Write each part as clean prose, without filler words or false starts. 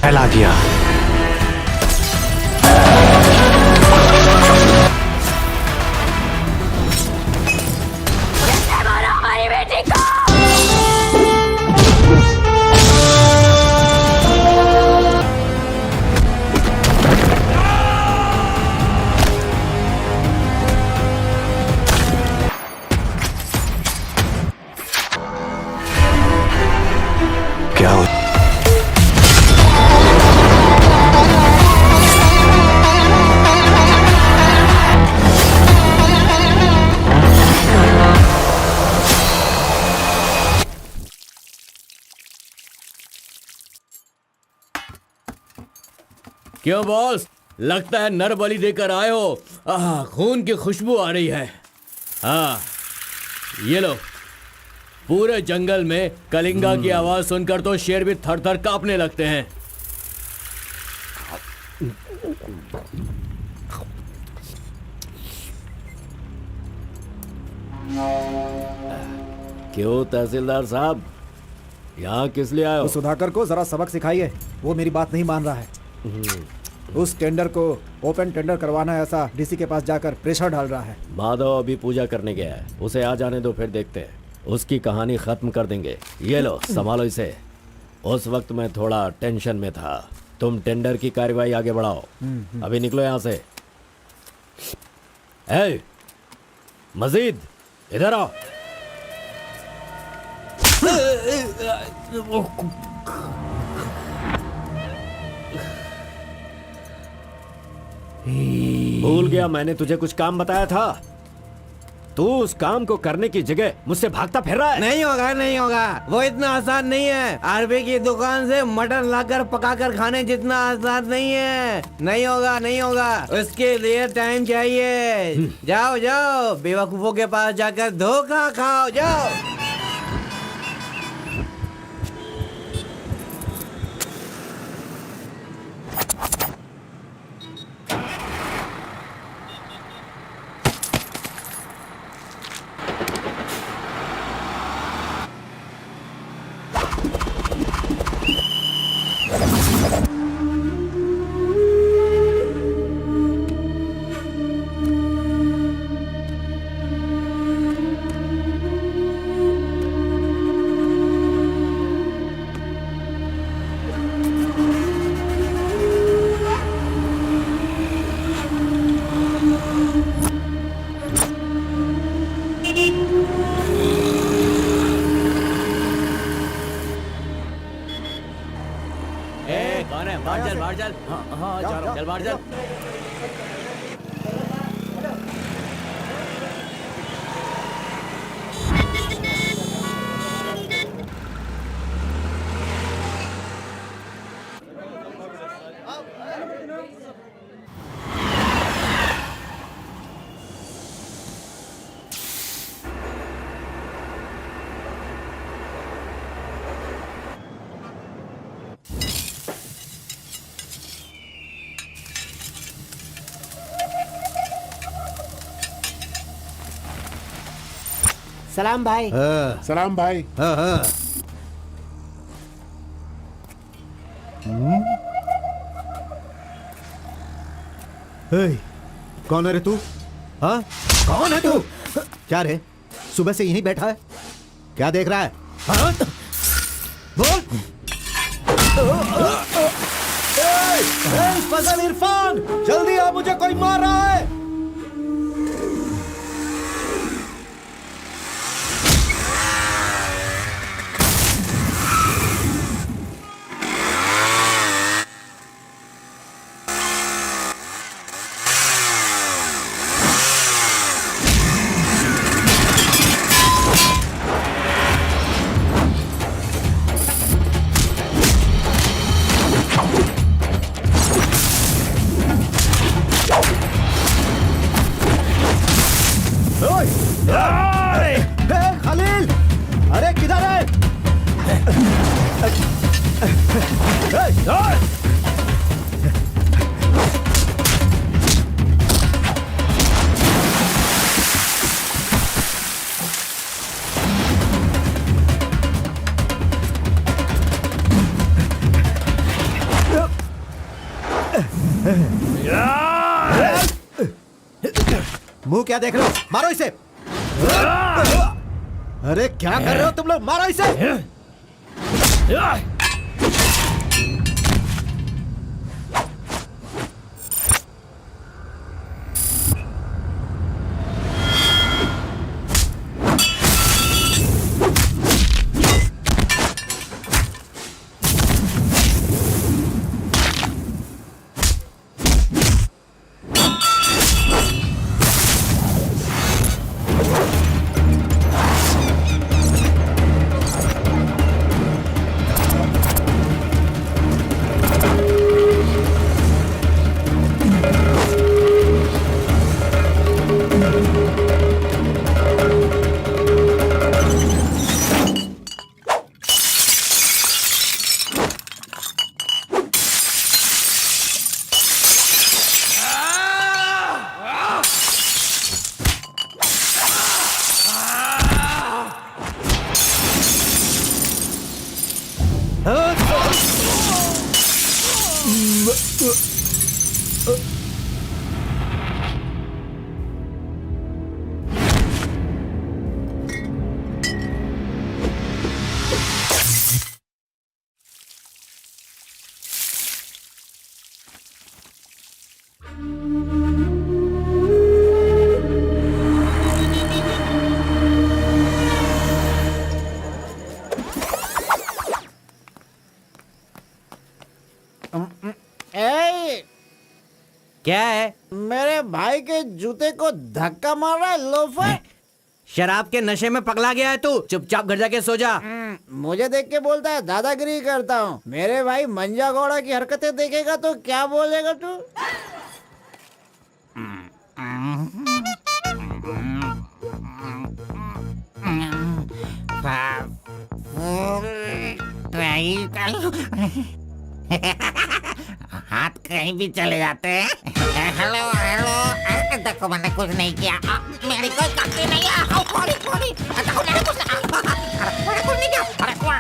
फैला दिया। क्या हो? क्यों बॉस, लगता है नर बलि देकर आए हो। खून की खुशबू आ रही है। हाँ, ये लो। पूरे जंगल में कलिंगा की आवाज सुनकर तो शेर भी थर थर कांपने लगते हैं। क्यों तहसीलदार साहब, यहाँ किस लिए आए हो? सुधाकर को जरा सबक सिखाइए, वो मेरी बात नहीं मान रहा है। उस टेंडर को ओपन टेंडर करवाना है, ऐसा डीसी के पास जाकर प्रेशर डाल रहा है। माधव अभी पूजा करने गया है, उसे आ जाने दो, फिर देखते हैं। उसकी कहानी खत्म कर देंगे। ये लो, संभालो इसे। उस वक्त मैं थोड़ा टेंशन में था। तुम टेंडर की कार्यवाही आगे बढ़ाओ। अभी निकलो यहाँ से। ए, मजीद इधर आओ। भूल गया मैंने तुझे कुछ काम बताया था। तू उस काम को करने की जगह मुझसे भागता फिर रहा है। नहीं होगा, नहीं होगा। वो इतना आसान नहीं है। आरबी की दुकान से मटन लाकर पकाकर खाने जितना आसान नहीं है। नहीं होगा, नहीं होगा। उसके लिए टाइम चाहिए। जाओ जाओ, बेवकूफों के पास जाकर धोखा खाओ। जाओ। बाहर चल, बाहर चल। हाँ, जा रहा हूँ। चल बाहर चल। सलाम भाई। सलाम भाई। कौन है रे तू? हाँ, कौन है तू? क्या रे, सुबह से यहीं बैठा है? क्या देख रहा है? हाँ? बोल। फजल इरफान, जल्दी आ, मुझे कोई मार रहा है। खलील, अरे किधर है? मुंह क्या देख रहे हो? मारो इसे। अरे क्या कर रहे हो तुम लोग? मारो इसे। क्या है? मेरे भाई के जूते को धक्का मार रहा है लोफर। शराब के नशे में पगला गया है तू। चुपचाप घर जाके सो जा। मुझे देख के बोलता है दादागिरी करता हूँ। मेरे भाई मंजा घोड़ा की हरकतें देखेगा तो क्या बोलेगा तू? हाथ कहीं भी चले जाते हैं। हेलो हेलो, देखो मैंने कुछ नहीं किया, मेरी कोई गलती नहीं है। सॉरी सॉरी, देखो मैंने कुछ नहीं किया।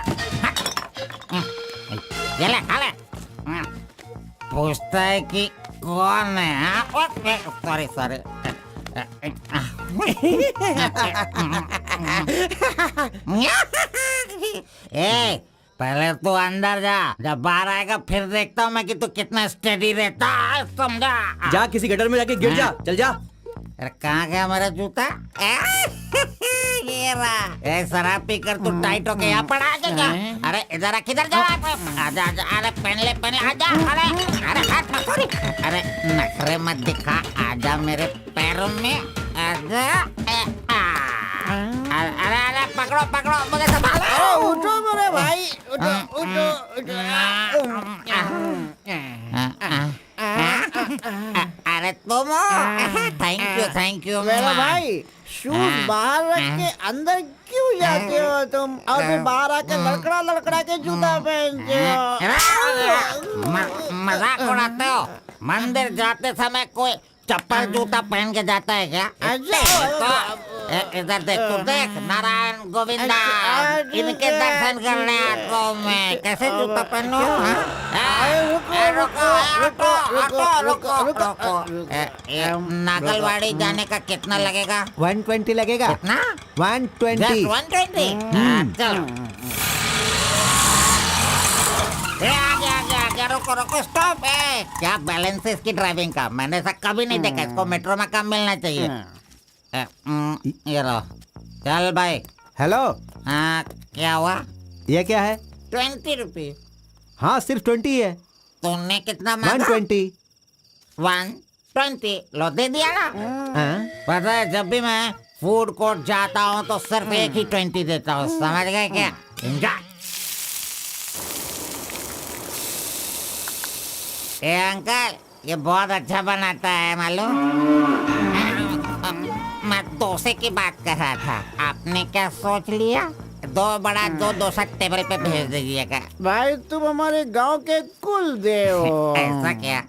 ये ले खा ले। पूछता है कि कौन है? Sorry sorry. ए, पहले तू अंदर जा, जब बाहर आएगा फिर देखता हूँ मैं कि तू कितना स्टेडी रहता है, समझा? जा किसी गटर में जाके गिर जा। चल जा। अरे कहाँ गया मेरा जूता? ये रहा। शराब पीकर तू टाइट होके यहाँ पर आ जा। अरे इधर आ, किधर जा? आजा आजा, अरे पहन ले आजा। अरे हाथ मत छोड़ी। अरे नखरे मत दिखा, आजा मेरे पैरों में आजा। अरे अरे पकड़ो पकड़ो, मुझे संभालो। उठो मेरे भाई, उठो उठो उठो। अरे तुम, थैंक यू मेरा भाई, शूज बाहर रख के अंदर क्यों जाते हो तुम? और फिर बाहर आके लड़खड़ा के जूता पहनते हो। मजाक उड़ाते हो? मंदिर जाते समय कोई चप्पल जूता पहन के जाता है क्या? अच्छा इधर देख, तू देख, नारायण गोविंदा, इनके दर्शन करने आता हूँ मैं। कैसे जूता पहनो? रुको। ये नागलवाड़ी जाने का कितना लगेगा? 120 लगेगा। कितना? 120। 120? चलो। आ गया, रुको, स्टॉप। क्या बैलेंस है इसकी ड्राइविंग का? मैंने ऐसा कभी नहीं देखा। इसको मेट्रो में काम मिलना चाहिए। ये लो, चल भाई। हेलो, हाँ, क्या हुआ? ये क्या है? 20 रुपीज। हाँ, सिर्फ 20 है। तुमने कितना मांगा? 120। 120 लो, दे दिया ना। हाँ? पता है, जब भी मैं फूड कोर्ट जाता हूँ तो सिर्फ एक ही 20 देता हूँ, समझ गए क्या? एंजॉय। ए अंकल, ये बहुत अच्छा बनाता है मालूम। मैं डोसे की बात कर रहा था, आपने क्या सोच लिया? 2 बड़ा 2 डोसा टेबल पे भेज दीजिएगा। भाई तुम हमारे गांव के कुल देव हो। ऐसा क्या?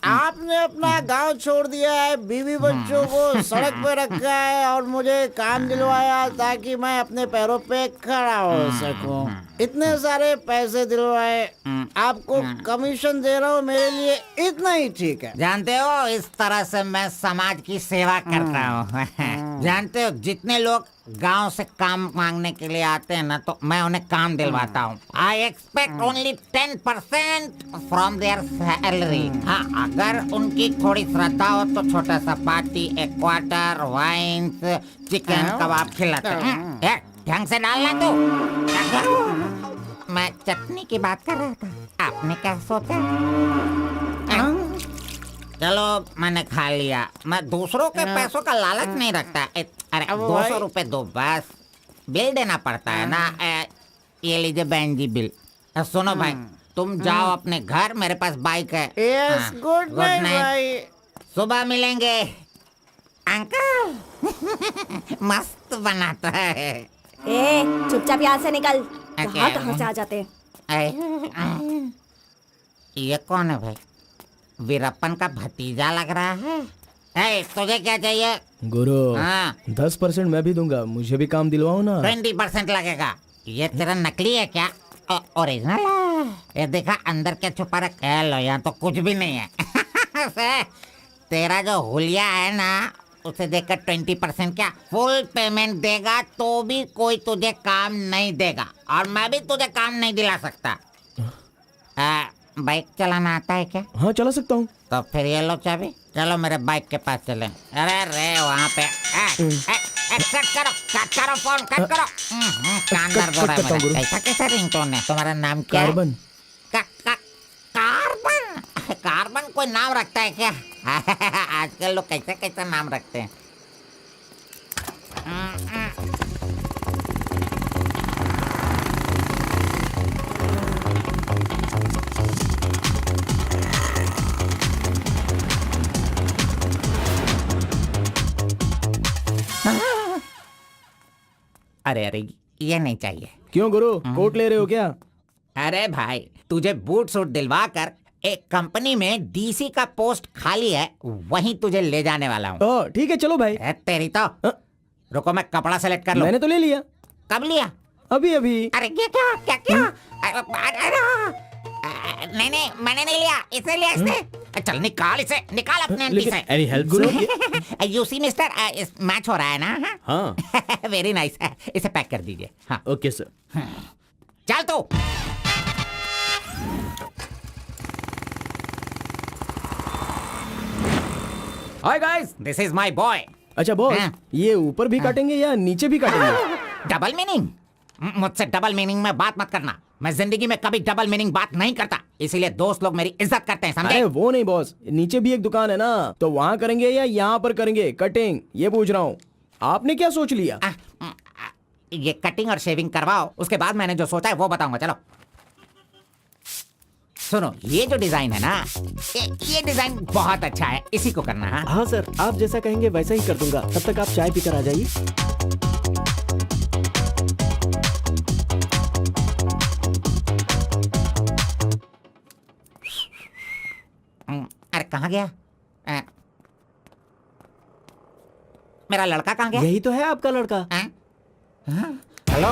आपने अपना गांव छोड़ दिया है, बीवी बच्चों को सड़क पे रखा है और मुझे काम दिलवाया ताकि मैं अपने पैरों पे खड़ा हो सकूं। इतने सारे पैसे दिलवाए, आपको कमीशन दे रहा हूँ, मेरे लिए इतना ही ठीक है। जानते हो, इस तरह से मैं समाज की सेवा करता हूँ। जानते हो, जितने लोग गांव से काम मांगने के लिए आते हैं ना, तो मैं उन्हें काम दिलवाता हूँ। I expect only 10% from there salary. हाँ, अगर उनकी थोड़ी श्रद्धा हो तो छोटा सा पार्टी, एक क्वार्टर, वाइन्स, चिकन कबाब खिलाते हैं। ढंग से डालना तू। मैं चटनी की बात कर रहा था, आपने क्या सोचा? चलो, मैंने खा लिया। मैं दूसरों के पैसों का लालच नहीं रखता। अरे 200 रुपए दो बस, बिल देना पड़ता है ना। ये लीजिए बहन जी बिल। सुनो भाई, तुम जाओ अपने घर, मेरे पास बाइक है। यस, गुड नाइट भाई। सुबह मिलेंगे। अंकल मस्त बनाता है। ए, चुपचाप यहाँ से निकल। क्या? कहाँ से आ जाते हैं? ये कौन है भाई? वीरप्पन का भतीजा लग रहा है। तुझे क्या चाहिए? गुरु, हाँ। 10% मैं भी दूंगा, मुझे भी काम दिलवाओ ना। 20% लगेगा। ये तेरा नकली है क्या? ओरिजिनल है। ये देखा अंदर क्या छुपा रखा है? लो, यहाँ तो कुछ भी नहीं है। तेरा जो हुलिया है ना, उसे देखकर 20% क्या फुल पेमेंट देगा तो भी कोई तुझे काम नहीं देगा, और मैं भी तुझे काम नहीं दिला सकता। बाइक चलाना आता है क्या? हाँ, चला सकता हूँ। तो फिर ये लो चाबी, चलो मेरे बाइक के पास चलें। अरे रे वहाँ पे कट करो फोन, कट करो। कान दर्द हो रहा है मेरा। कैसा कैसा रिंगटोन है? तुम्हारा नाम क्या है? कार्बन। कार्बन? कार्बन कोई नाम रखता है क्या? आजकल लोग कैसे कैसे नाम रखते हैं। अरे अरे, ये नहीं चाहिए। क्यों गुरु, कोट ले रहे हो क्या? अरे भाई, तुझे बूट सूट दिलवा कर एक कंपनी में डीसी का पोस्ट खाली है, वहीं तुझे ले जाने वाला हूँ। ठीक है, चलो भाई। तेरी तो। रुको, मैं कपड़ा सेलेक्ट कर लूं। मैंने तो ले लिया। कब लिया? अभी अभी। अरे ये क्या क्या क्या? नहीं नहीं, मैंने नहीं लिया, इसे लिया इसने। चल निकाल इसे, निकाल अपने आंटी से। Any help Guru? You see mister, match हो रहा है ना? हाँ। Very nice. इसे पैक कर दीजिए। हाँ, ओके सर। चल तू। Hi guys, this is my boy. अच्छा बॉस, ये ऊपर भी काटेंगे या नीचे भी काटेंगे? Double meaning? मुझसे डबल मीनिंग में बात मत करना। मैं जिंदगी में कभी डबल मीनिंग बात नहीं करता, इसीलिए दोस्त लोग मेरी इज्जत करते हैं, समझे? अरे वो नहीं बॉस, नीचे भी एक दुकान है ना, तो वहाँ करेंगे या यहाँ पर करेंगे कटिंग, ये पूछ रहा हूँ। आपने क्या सोच लिया? ये कटिंग और शेविंग करवाओ, उसके बाद मैंने जो सोचा है वो बताऊंगा। चलो सुनो, ये जो डिजाइन है ना, ये डिजाइन बहुत अच्छा है, इसी को करना है। हाँ सर, आप जैसा कहेंगे वैसा ही कर दूंगा। तब तक आप चाय पीकर आ जाइए। अरे कहाँ गया? मेरा लड़का कहाँ गया? यही तो है आपका लड़का। हैं? हाँ? हेलो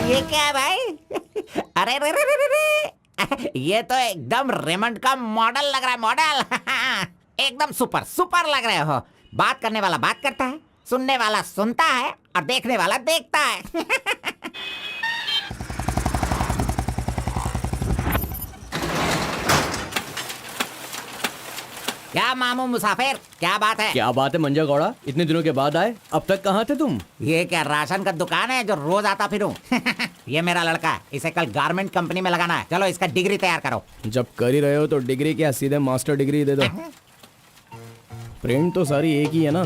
ये क्या है भाई? अरे रे रे रे रे रे। ये तो एकदम रेमंड का मॉडल लग रहा है, मॉडल। एकदम सुपर सुपर लग रहे हो। बात करने वाला बात करता है, सुनने वाला सुनता है और देखने वाला देखता है। क्या मामू मुसाफिर, क्या बात है? क्या बात है मंजा गौड़ा, इतने दिनों के बाद आए? अब तक कहाँ थे तुम? ये क्या राशन का दुकान है जो रोज आता फिरूं? ये मेरा लड़का है, इसे कल गारमेंट कंपनी में लगाना है। चलो इसका डिग्री तैयार करो। जब कर ही रहे हो तो डिग्री क्या, सीधे मास्टर डिग्री दे दो। प्रिंट तो सारी एक ही है ना।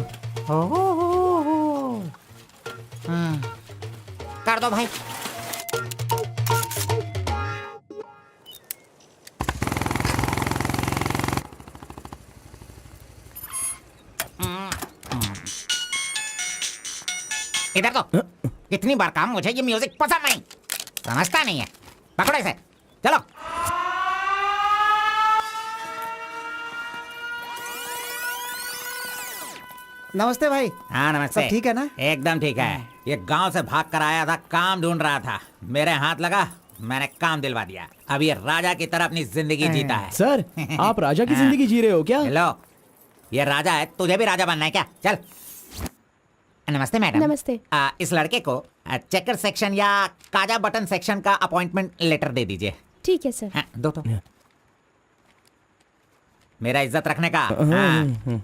कर दो भाई। इधर तो कितनी बार काम, मुझे ये म्यूजिक पसंद नहीं, समझता नहीं है। पकड़ो इसे, चलो। नमस्ते भाई। हाँ नमस्ते। सब ठीक है ना? एकदम ठीक है। ये गांव से भाग कर आया था, काम ढूंढ रहा था, मेरे हाथ लगा, मैंने काम दिलवा दिया। अब ये राजा की तरह अपनी जिंदगी जीता है। सर, आप राजा की जिंदगी जी रहे हो क्या? हेलो, ये राजा है, तुझे भी राजा बनना है क्या? चल। नमस्ते मैडम। नमस्ते। इस लड़के को चेकर सेक्शन या काजा बटन सेक्शन का अपॉइंटमेंट लेटर दे दीजिए। ठीक है सर। हाँ, दो तो। मेरा इज्जत रखने का। हाँ।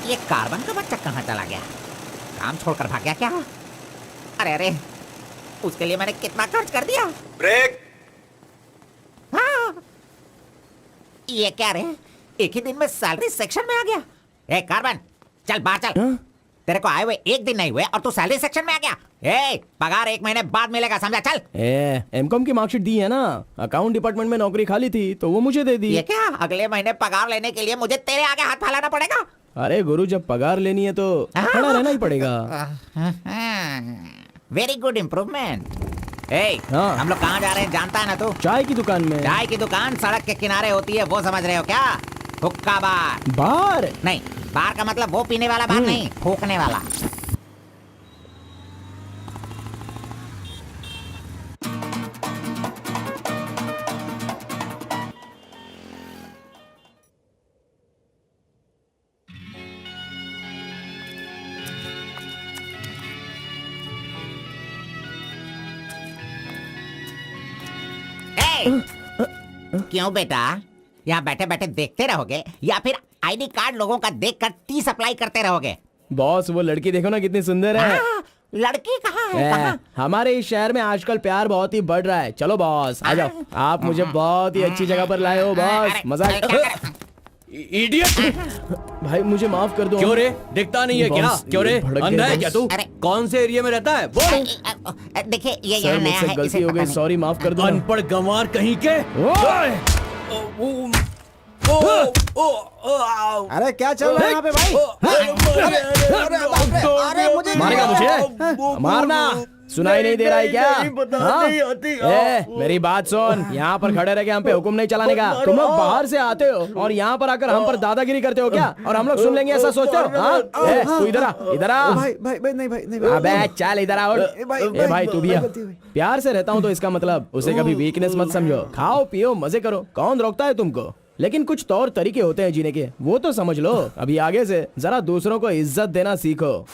ये कार्बन का बच्चा कहाँ चला गया? काम छोड़कर भाग गया क्या? अरे अरे, उसके लिए मैंने कितना खर्च कर दिया। ब्रेक। हाँ। ये क्या रे, एक ही दिन में सैलरी सेक्शन में आ गया। ए कार्बन, चल बाहर चल। तेरे को आए हुए एक दिन नहीं हुए और तू सैलरी सेक्शन में आ गया। ए, पगार 1 महीने बाद मिलेगा, समझा? चल। एमकॉम की मार्कशीट दी है ना, अकाउंट डिपार्टमेंट में नौकरी खाली थी तो वो मुझे दे दी। ये क्या, अगले महीने पगार लेने के लिए मुझे तेरे आगे हाथ फैलाना पड़ेगा? अरे गुरु, जब पगार लेनी है तो खड़ा रहना ही पड़ेगा। Very good improvement. ए, हाँ। हम लोग कहाँ जा रहे हैं जानता है ना तू? चाय की दुकान में। चाय की दुकान सड़क के किनारे होती है, वो समझ रहे हो क्या? हुक्का बार। बार नहीं, बार का मतलब वो पीने वाला बार नहीं, फूकने वाला। क्यों बेटा, यहाँ बैठे बैठे देखते रहोगे या फिर आईडी कार्ड लोगों का देखकर टी सप्लाई करते रहोगे? बॉस, वो लड़की देखो ना कितनी सुंदर है। लड़की कहाँ है? कहाँ? हमारे इस शहर में आजकल प्यार बहुत ही बढ़ रहा है। चलो बॉस आ जाओ, आप मुझे बहुत ही अच्छी जगह पर लाए हो बॉस। मजा इडियट। भाई मुझे माफ कर दो। क्यों रे, दिखता नहीं है क्या? क्यों रे, अंधा है क्या तू? कौन से एरिया में रहता है बोल? देखिए ये सर, यहाँ नया मुझसे है, गलती इसे हो पता गई, नहीं। सॉरी, माफ कर दो। अनपढ़ गंवार कहीं के। अरे क्या चल रहा है यहाँ पे भाई? अरे मुझे मारेगा मुझे? मारना सुनाई नहीं दे रहा है क्या? हाँ? मेरी बात सुन, यहाँ पर खड़े रह के हम पे हुक्म नहीं चलाने का। तुम लोग बाहर से आते हो और यहाँ पर आकर हम पर दादागिरी करते हो क्या? और हम लोग सुन लेंगे ऐसा सोचते हो? हाँ? तू इधर आ, इधर आ। भाई भाई भाई नहीं भाई नहीं। अबे चल इधर आ। ए भाई तू भी आ। प्यार से रहता हूँ तो इसका मतलब उसे कभी वीकनेस मत समझो। खाओ पियो मजे करो, कौन रोकता है तुमको? लेकिन कुछ तौर तरीके होते हैं जीने के, वो तो समझ लो। अभी आगे से जरा दूसरों को इज्जत देना सीखो।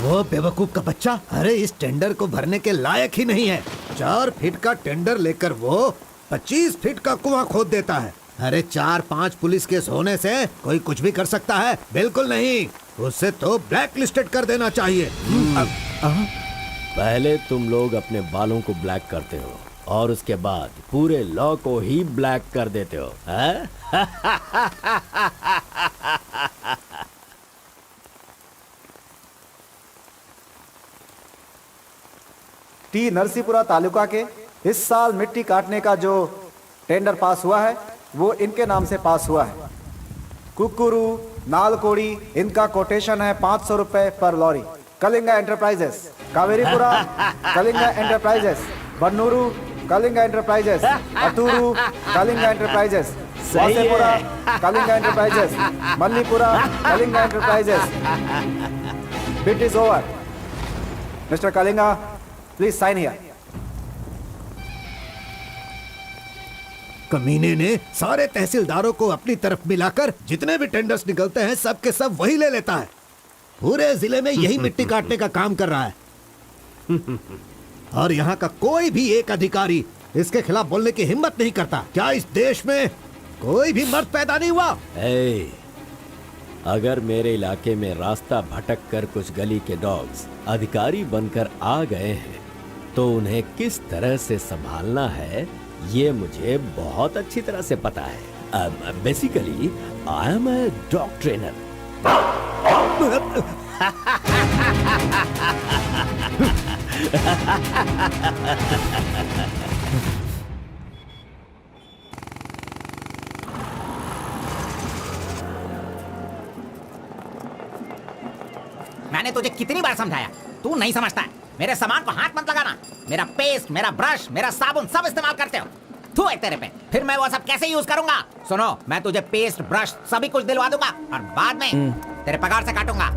वो बेवकूफ का बच्चा, अरे इस टेंडर को भरने के लायक ही नहीं है। 4 फीट का टेंडर लेकर वो 25 फीट का कुआं खोद देता है। अरे 4-5 पुलिस केस होने से कोई कुछ भी कर सकता है? बिल्कुल नहीं, उससे तो ब्लैक लिस्टेड कर देना चाहिए। पहले तुम लोग अपने बालों को ब्लैक करते हो और उसके बाद पूरे लॉ को ही ब्लैक कर देते हो, हैं? टी नरसीपुरा तालुका के इस साल मिट्टी काटने का जो टेंडर पास हुआ है वो इनके नाम से पास हुआ है। कुकुरू, नालकोड़ी, इनका कोटेशन है 500 रुपए पर lorry. Kalinga enterprises, Kaveripura Kalinga enterprises, Bannur Kalinga enterprises, Attur Kalinga enterprises, Vasepura Kalinga enterprises, Mallipura Kalinga enterprises. Bit is over. Mister Kalinga, please sign here. कमीने ने सारे तहसीलदारों को अपनी तरफ मिलाकर जितने भी टेंडर्स निकलते हैं सब के सब वही ले लेता है। पूरे जिले में यही मिट्टी काटने का काम कर रहा है और यहाँ का कोई भी एक अधिकारी इसके खिलाफ बोलने की हिम्मत नहीं करता। क्या इस देश में कोई भी मर्द पैदा नहीं हुआ? अगर मेरे इलाके में रास्ता भटक कर कुछ गली के डॉग्स अधिकारी बनकर आ गए हैं तो उन्हें किस तरह से संभालना है ये मुझे बहुत अच्छी तरह से पता है। Basically I am a dog trainer. मैंने तुझे कितनी बार समझाया, तू नहीं समझता है। मेरे सामान को हाथ मत लगाना। मेरा पेस्ट, मेरा ब्रश, मेरा साबुन सब इस्तेमाल करते हो। थू है तेरे पे। फिर मैं वो सब कैसे यूज करूंगा? सुनो, मैं तुझे पेस्ट, ब्रश सभी कुछ दिलवा दूंगा और बाद में तेरे पगार से काटूंगा।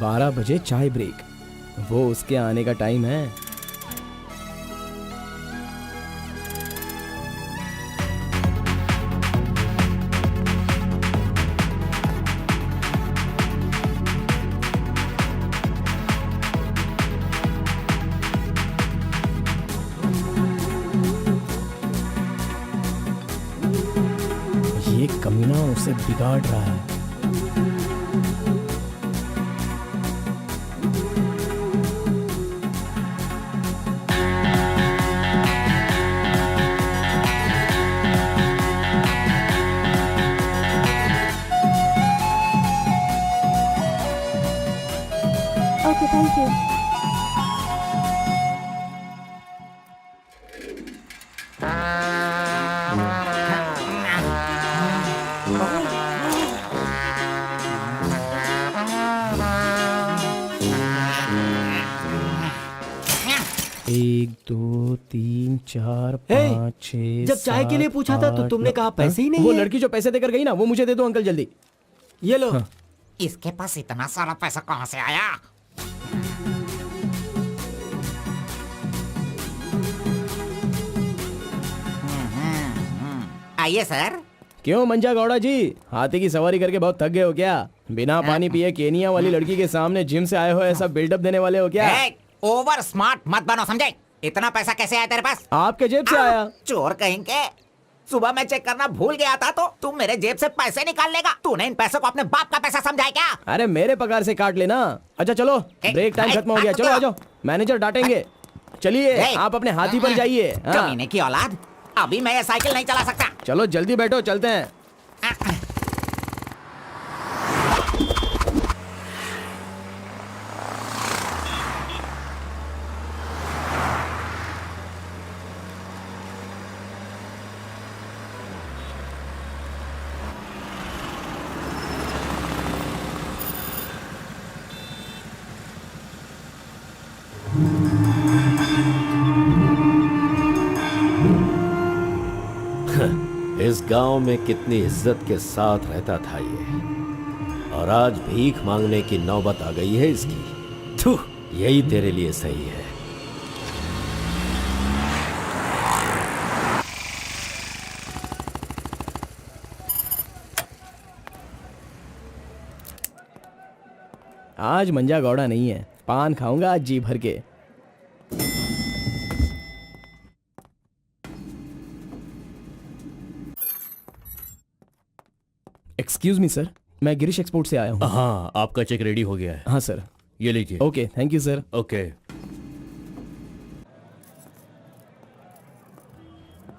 बारह बजे चाय ब्रेक, वो उसके आने का टाइम है। ये कमीना उसे बिगाड़ रहा है। Okay, thank you. एक, दो, तीन, चार, पाँच, छः। जब चाय के लिए पूछा था तो तुमने कहा पैसे ही नहीं वो है। लड़की जो पैसे देकर गई ना, वो मुझे दे दो अंकल जल्दी। ये लो। इसके पास इतना सारा पैसा कहाँ से आया? आइए सर। क्यों मंजा गौड़ा जी, हाथी की सवारी करके बहुत थक गए हो क्या? बिना पानी पिए केनिया वाली लड़की के सामने जिम से आए हो, ऐसा बिल्डअप देने वाले हो क्या? ओवर स्मार्ट मत बनो, समझे? इतना पैसा कैसे आया तेरे पास? आपके जेब से आया। चोर कहेंगे। सुबह मैं चेक करना भूल गया था तो तू मेरे जेब से पैसे निकाल लेगा। तूने इन पैसों को अपने बाप का पैसा समझा है क्या? अरे मेरे पगार से काट लेना। अच्छा चलो, ब्रेक टाइम खत्म हो गया, चलो आ जाओ, मैनेजर डांटेंगे। चलिए आप अपने हाथी पर जाइए। कमीने की औलाद, अभी मैं ये साइकिल नहीं चला सकता। चलो जल्दी बैठो, चलते हैं। इस गांव में कितनी इज्जत के साथ रहता था ये, और आज भीख मांगने की नौबत आ गई है इसकी। थू, यही तेरे लिए सही है। आज मंजा गौड़ा नहीं है, पान खाऊंगा आज जी भर के। एक्सक्यूज मी सर, मैं गिरीश एक्सपोर्ट से आया हूँ। हाँ, आपका चेक रेडी हो गया है। हाँ सर। ये लीजिए। Okay, thank you sir. Okay.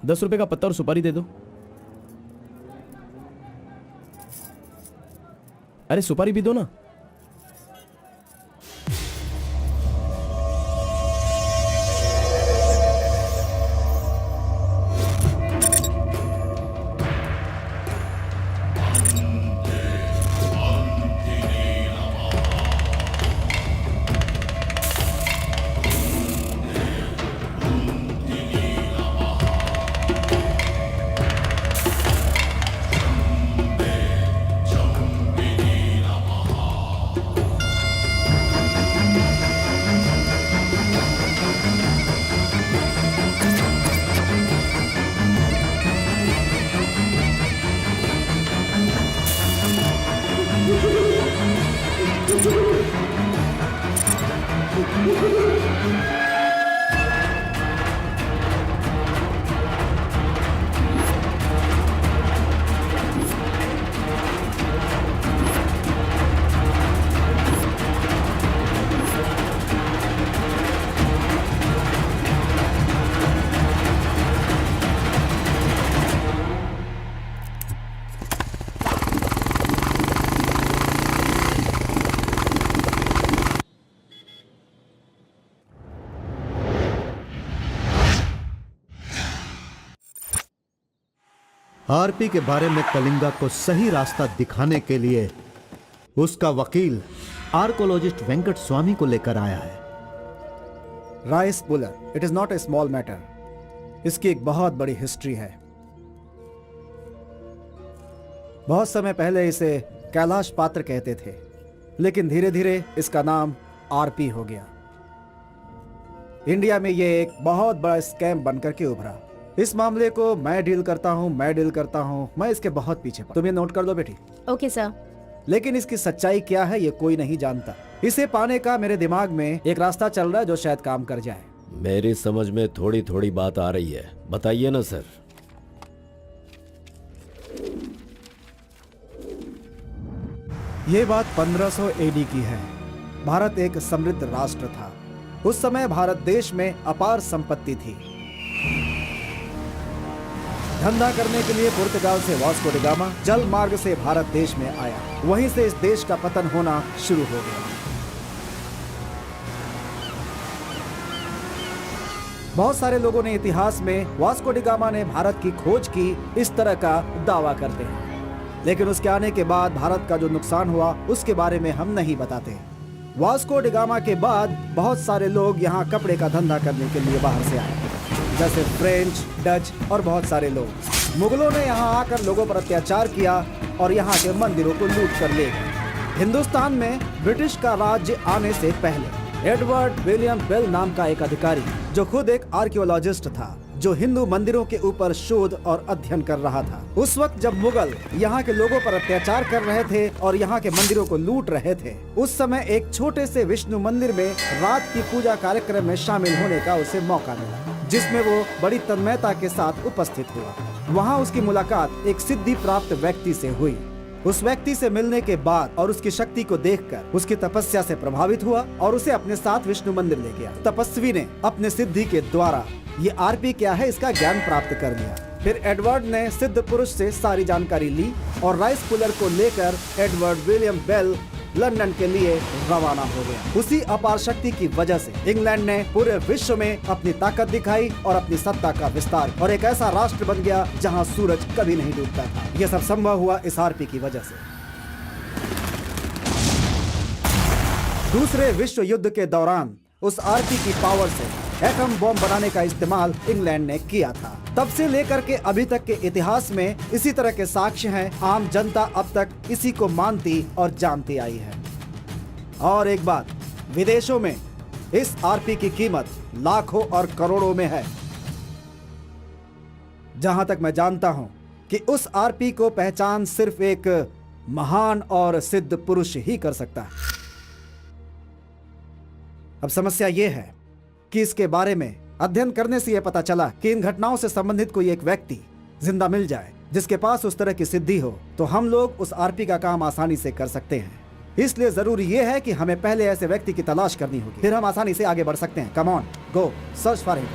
10 रुपए का पत्ता और सुपारी दे दो। अरे सुपारी भी दो ना। आरपी के बारे में कलिंगा को सही रास्ता दिखाने के लिए उसका वकील आर्कोलॉजिस्ट वेंकट स्वामी को लेकर आया है। Rice puller, it is not a small matter. इसकी एक बहुत बड़ी हिस्ट्री है। बहुत समय पहले इसे कैलाश पात्र कहते थे, लेकिन धीरे धीरे इसका नाम आरपी हो गया। इंडिया में यह एक बहुत बड़ा स्कैम बनकर के उभरा। इस मामले को मैं डील करता हूँ, मैं इसके बहुत पीछे। तुम ये नोट कर दो बेटी। Okay sir. लेकिन इसकी सच्चाई क्या है ये कोई नहीं जानता। इसे पाने का मेरे दिमाग में एक रास्ता चल रहा है जो शायद काम कर जाए। मेरी समझ में थोड़ी थोड़ी बात आ रही है, बताइए ना सर। ये बात 1500 एडी की है। भारत एक समृद्ध राष्ट्र था। उस समय भारत देश में अपार संपत्ति थी। धंधा करने के लिए पुर्तगाल से वास्को डी गामा जल मार्ग से भारत देश में आया। वहीं से इस देश का पतन होना शुरू हो गया। बहुत सारे लोगों ने इतिहास में वास्को डी गामा ने भारत की खोज की इस तरह का दावा करते हैं, लेकिन उसके आने के बाद भारत का जो नुकसान हुआ उसके बारे में हम नहीं बताते। वास्को डी गामा के बाद बहुत सारे लोग यहाँ कपड़े का धंधा करने के लिए बाहर से आए, जैसे फ्रेंच, डच और बहुत सारे लोग। मुगलों ने यहाँ आकर लोगों पर अत्याचार किया और यहाँ के मंदिरों को लूट कर ले गए। हिंदुस्तान में ब्रिटिश का राज्य आने से पहले एडवर्ड विलियम बेल नाम का एक अधिकारी, जो खुद एक आर्कियोलॉजिस्ट था, जो हिंदू मंदिरों के ऊपर शोध और अध्ययन कर रहा था। उस वक्त जब मुगल यहाँ के लोगों पर अत्याचार कर रहे थे और यहाँ के मंदिरों को लूट रहे थे, उस समय एक छोटे से विष्णु मंदिर में रात की पूजा कार्यक्रम में शामिल होने का उसे मौका मिला, जिसमें वो बड़ी तन्मयता के साथ उपस्थित हुआ। वहाँ उसकी मुलाकात एक सिद्धि प्राप्त व्यक्ति से हुई। उस व्यक्ति से मिलने के बाद और उसकी शक्ति को देखकर उसकी तपस्या से प्रभावित हुआ और उसे अपने साथ विष्णु मंदिर ले गया। तपस्वी ने अपने सिद्धि के द्वारा ये आरपी क्या है इसका ज्ञान प्राप्त कर लिया। फिर एडवर्ड ने सिद्ध पुरुष से सारी जानकारी ली और राइस पुलर को लेकर एडवर्ड विलियम बेल लंदन के लिए रवाना हो गया। उसी अपार शक्ति की वजह से इंग्लैंड ने पूरे विश्व में अपनी ताकत दिखाई और अपनी सत्ता का विस्तार और एक ऐसा राष्ट्र बन गया जहां सूरज कभी नहीं डूबता था। यह सब संभव हुआ इस आरपी की वजह से। दूसरे विश्व युद्ध के दौरान उस आरपी की पावर से एटम बॉम्ब बनाने का इस्तेमाल इंग्लैंड ने किया था। तब से लेकर के अभी तक के इतिहास में इसी तरह के साक्ष्य हैं। आम जनता अब तक इसी को मानती और जानती आई है। और एक बात, विदेशों में इस आरपी की कीमत लाखों और करोड़ों में है। जहां तक मैं जानता हूं कि उस आरपी को पहचान सिर्फ एक महान और सिद्ध पुरुष ही कर सकता है। अब समस्या यह है कि इसके बारे में अध्ययन करने से यह पता चला कि इन घटनाओं से संबंधित कोई एक व्यक्ति जिंदा मिल जाए जिसके पास उस तरह की सिद्धि हो, तो हम लोग उस आरपी का काम आसानी से कर सकते हैं। इसलिए जरूरी यह है कि हमें पहले ऐसे व्यक्ति की तलाश करनी होगी, फिर हम आसानी से आगे बढ़ सकते हैं। Come on, go search for him.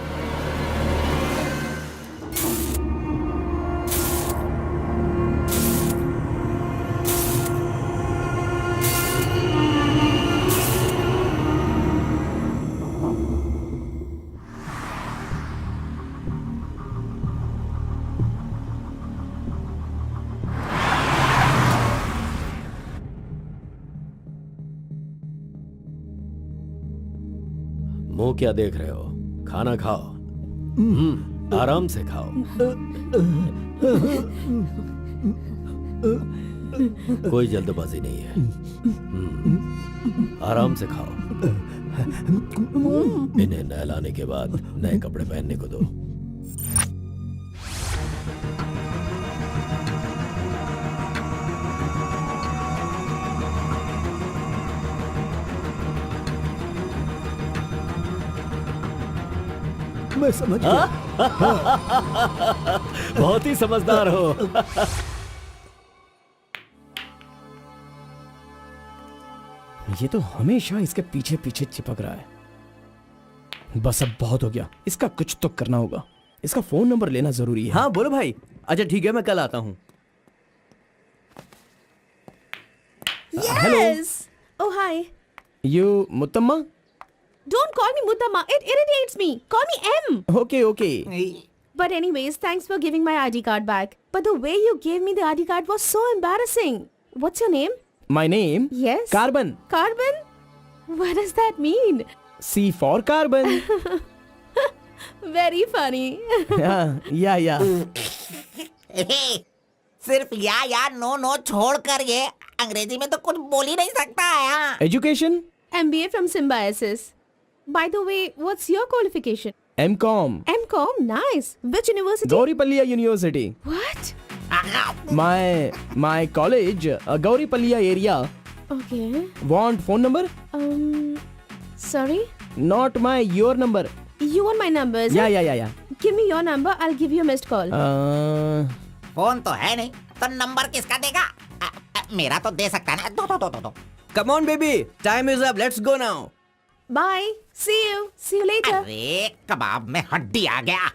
मुंह क्या देख रहे हो? खाना खाओ। आराम से खाओ। कोई जल्दबाजी नहीं है। आराम से खाओ। इन्हें नहलाने के बाद नए कपड़े पहनने को दो। मैं समझ गया। बहुत ही समझदार हो। ये तो हमेशा इसके पीछे पीछे चिपक रहा है। बस अब बहुत हो गया, इसका कुछ तो करना होगा। इसका फोन नंबर लेना जरूरी है। हाँ बोलो भाई। अच्छा ठीक है, मैं कल आता हूँ। Yes. Oh hi. You Muthamma? Don't call me Mutamma. It irritates me. Call me M. Okay okay. But anyways, thanks for giving my ID card back. But the way you gave me the ID card was so embarrassing. What's your name? My name? Yes. Carbon. Carbon? What does that mean? C for carbon. Very funny. या। सिर्फ या no no छोड़ कर ये अंग्रेजी में तो कुछ बोल ही नहीं सकता है। Education? MBA from Symbiosis. By the way, what's your qualification? M.Com. M.Com? Nice. Which university? Gauripalliya University. What? My college, Gauripalliya area. Okay. Want phone number? Sorry? Not your number. You want my number, is it? Yeah. Give me your number, I'll give you a missed call. Phone तो है नहीं, तो number किसका देगा? मेरा तो दे सकता है ना। दो। Come on baby, time is up. Let's go now. Bye. See you later. अरे कबाब में हड्डी आ गया।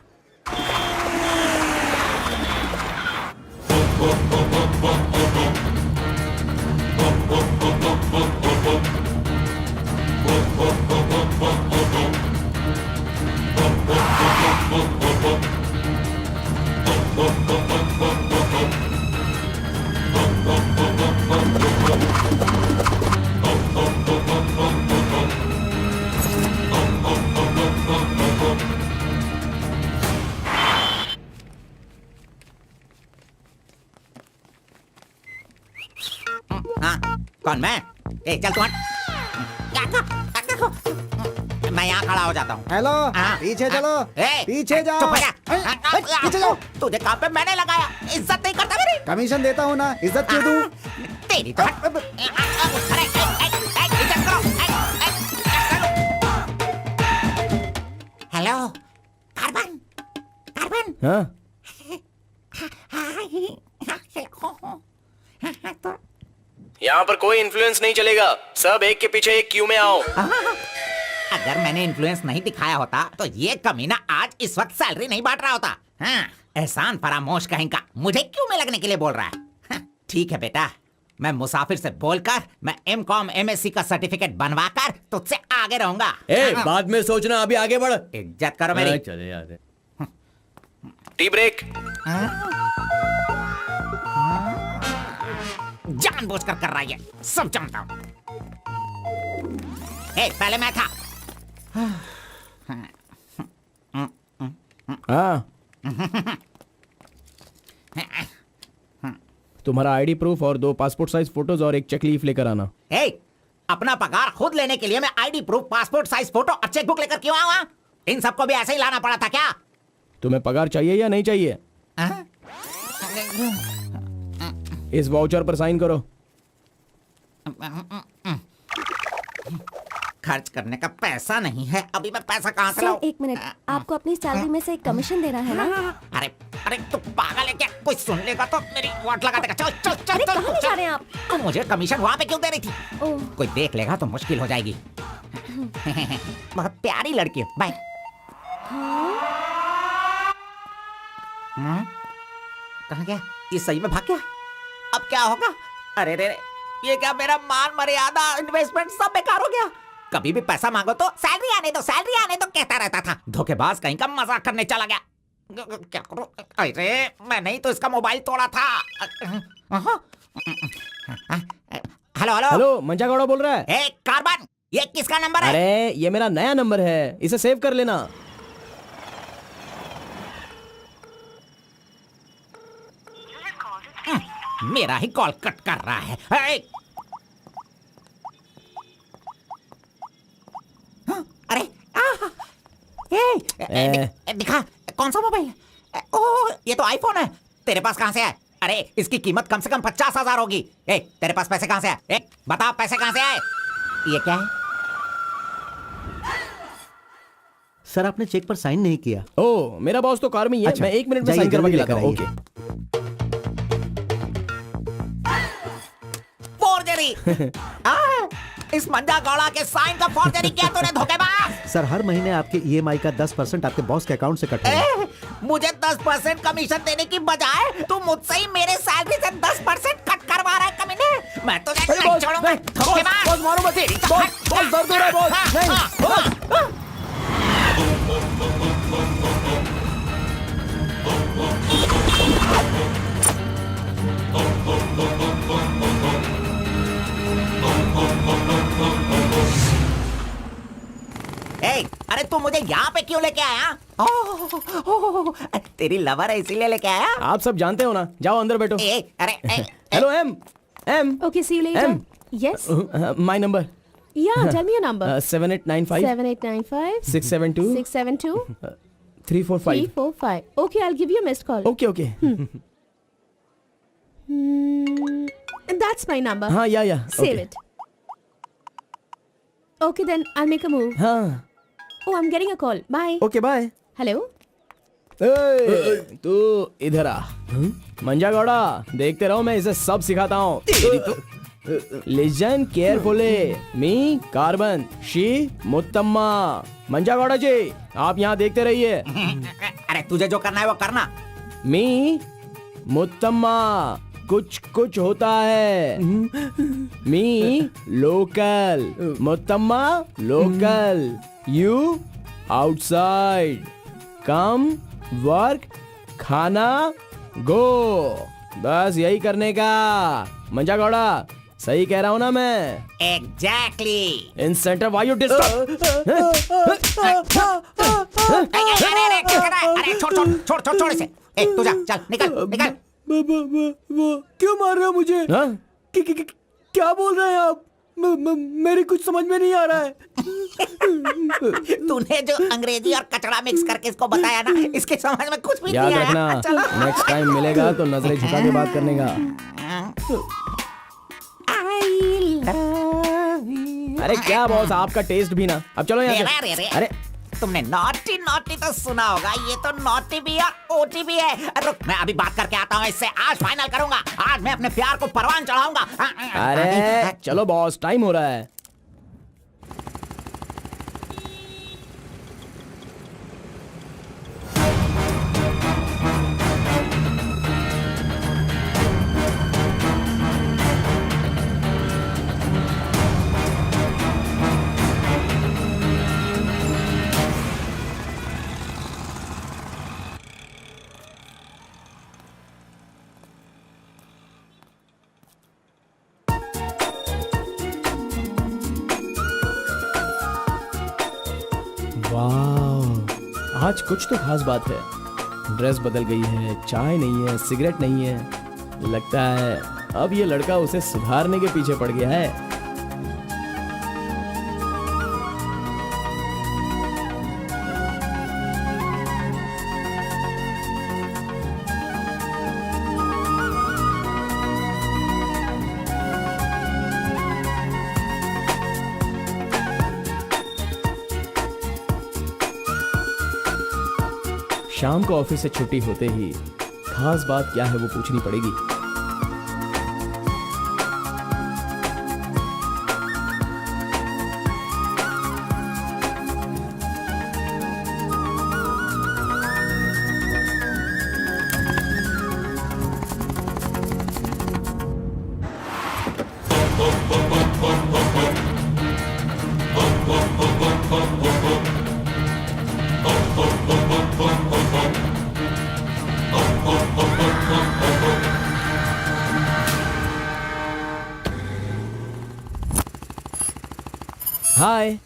हाँ, कौन मैं? ए चल तू हट। मैं मैं यहाँ खड़ा हो जाता हूँ। हेलो, हाँ, पीछे चलो, ए, पीछे जाओ। चुप हो जा। पीछे जाओ। तुझे काम पे मैंने लगाया, इज्जत नहीं करता मेरी। कमीशन देता हूँ ना, इज्जत क्यों दूँ? तेरी तो अरे इज्जत करो। Hello carbon, carbon. हाँ यहाँ पर कोई इन्फ्लुएंस नहीं चलेगा, सब एक के पीछे एक क्यू में आओ। अगर मैंने इन्फ्लुएंस नहीं दिखाया होता तो ये कमीना आज इस वक्त सैलरी नहीं बांट रहा होता। हाँ, एहसान फरामोश कहीं का मुझे क्यों में लगने के लिए बोल रहा है? हाँ, ठीक है बेटा, मैं मुसाफिर से बोलकर मैं M.Com MSc का सर्टिफिकेट बनवाकर तुझसे आगे रहूंगा। हाँ, बाद में सोचना, अभी आगे बढ़। इज्जत करो मेरी। चले यार। Tea break. जानबूझकर कर रहा है ये, सब जानता हूँ। ए, पहले मैं था। हाँ तुम्हारा आईडी प्रूफ और 2 पासपोर्ट साइज फोटोज और एक चेक लीफ लेकर आना। ए, अपना पगार खुद लेने के लिए मैं ID proof, passport size photo और चेकबुक लेकर क्यों आऊंगा? इन सबको भी ऐसे ही लाना पड़ा था क्या? तुम्हें पगार चाहिए या नहीं चाहिए? इस वाउचर पर साइन करो। खर्च करने का पैसा नहीं है, अभी मैं पैसा कहाँ से सर लाऊं? एक मिनट, आपको अपनी सैलरी में से एक कमीशन देना है ना? अरे अरे तू पागल है क्या? कोई सुन लेगा तो मेरी वाट लगा देगा। चल चल चल अरे चल, कहाँ ले चल। जा रहे हैं आप? तो मुझे कमीशन वहाँ पे क्यों दे रही थी? ओह, कोई देख लेगा तो मुश्किल हो जाएगी। बहुत प्यारी लड़की हो। बाय। कहाँ गया? ये सही में भाग गया? अब क्या होगा? अरे रे, ये क्या मेरा मान मर्यादा इन्वेस्टमेंट सब बेकार हो गया? कभी भी पैसा मांगो तो सैलरी आने दो, सैलरी आने दो कहता रहता था। धोखेबाज कहीं का मजाक करने चला गया। क्या करूं? अरे मैंने ही तो इसका मोबाइल तोड़ा था। हेलो हेलो हेलो, मंजा गौड़ा बोल रहा है। ए कार्बन, ये किसका नंबर है? अरे ये मेरा नया नंबर है, इसे सेव कर लेना। मेरा ही कॉल कट कर रहा है। अरे दिखा, कौन सा मोबाइल है? ओह, ये तो आईफोन है। तेरे पास कहाँ से है? अरे इसकी कीमत कम से कम 50,000 होगी। तेरे पास पैसे कहाँ से आए? बता, पैसे कहाँ से आए? ये क्या है? सर आपने चेक पर साइन नहीं किया। ओ, मेरा बॉस तो कार में ही है। अच्छा, मैं 1 मिनट में जाइए, साइन करवा के जल्दी लाता हूँ। लेकर ओके। फोर्जरी। इस मंजा गौड़ा के साइन का फोर्जरी किया तूने, धोखेबाज। सर हर महीने आपके EMI का 10% आपके बॉस के अकाउंट से कट होगा। मुझे 10% कमीशन देने की बजाय तू मुझसे ही मेरे सैलरी से 10% कट करवा रहा है कमीने। मैं तुझे नहीं छोड़ूंगा, धोखेबाज। बॉस मारो मत। बॉस दर्द हो रहा है बॉस। नहीं, बॉस। अरे तू मुझे यहाँ पे क्यों लेके आया? तेरी लवर है इसीलिए लेके आया? आप सब जानते हो ना, जाओ अंदर बैठो। Hello M. okay, see you later. M. Yes. My number Yeah, tell me your number. 7895 7895 672 672 345. 345. Okay, I'll give you a missed call. Okay okay. That's my number. हाँ या Save it. Okay, then I'll make a move. हाँ Oh, I'm getting a call. Bye. Okay bye. Hello? तू इधर आ। मंजा गौड़ा, देखते रहो, मैं इसे सब सिखाता हूँ। Listen carefully. Me carbon, she Muthamma. Manja Gowda ji, आप यहाँ देखते रहिए। अरे तुझे जो करना है वो करना। मी मुत्तम्मा, कुछ कुछ होता है। Me local, Muthamma local, you outside. Come work, खाना गो। बस यही करने का। मंजा गौड़ा, सही कह रहा हूँ ना मैं? Exactly. In centre why you disturb. अरे छोड़ इसे। तू जा, चल निकल। क्यों मार रहे हो मुझे? क्या बोल रहे हैं आप? मेरी कुछ समझ में नहीं आ रहा है। तूने जो अंग्रेजी और कचड़ा मिक्स करके इसको बताया ना, इसके समझ में कुछ भी याद नहीं आया। रखना, चलो। नेक्स्ट टाइम मिलेगा तो नजरें झुका के बात करने का। अरे क्या बॉस, आपका टेस्ट भी ना। अब चलो यहाँ से। अरे अरे तुमने नॉटी नॉटी तो सुना होगा, ये तो नॉटी भी है ओटी भी है। रुक, मैं अभी बात करके आता हूँ इससे। आज फाइनल करूंगा, आज मैं अपने प्यार को परवान चढ़ाऊंगा। अरे चलो बॉस, टाइम हो रहा है। वाह, आज कुछ तो खास बात है। ड्रेस बदल गई है, चाय नहीं है, सिगरेट नहीं है। लगता है अब ये लड़का उसे सुधारने के पीछे पड़ गया है। शाम को ऑफिस से छुट्टी होते ही खास बात क्या है वो पूछनी पड़ेगी। Hi,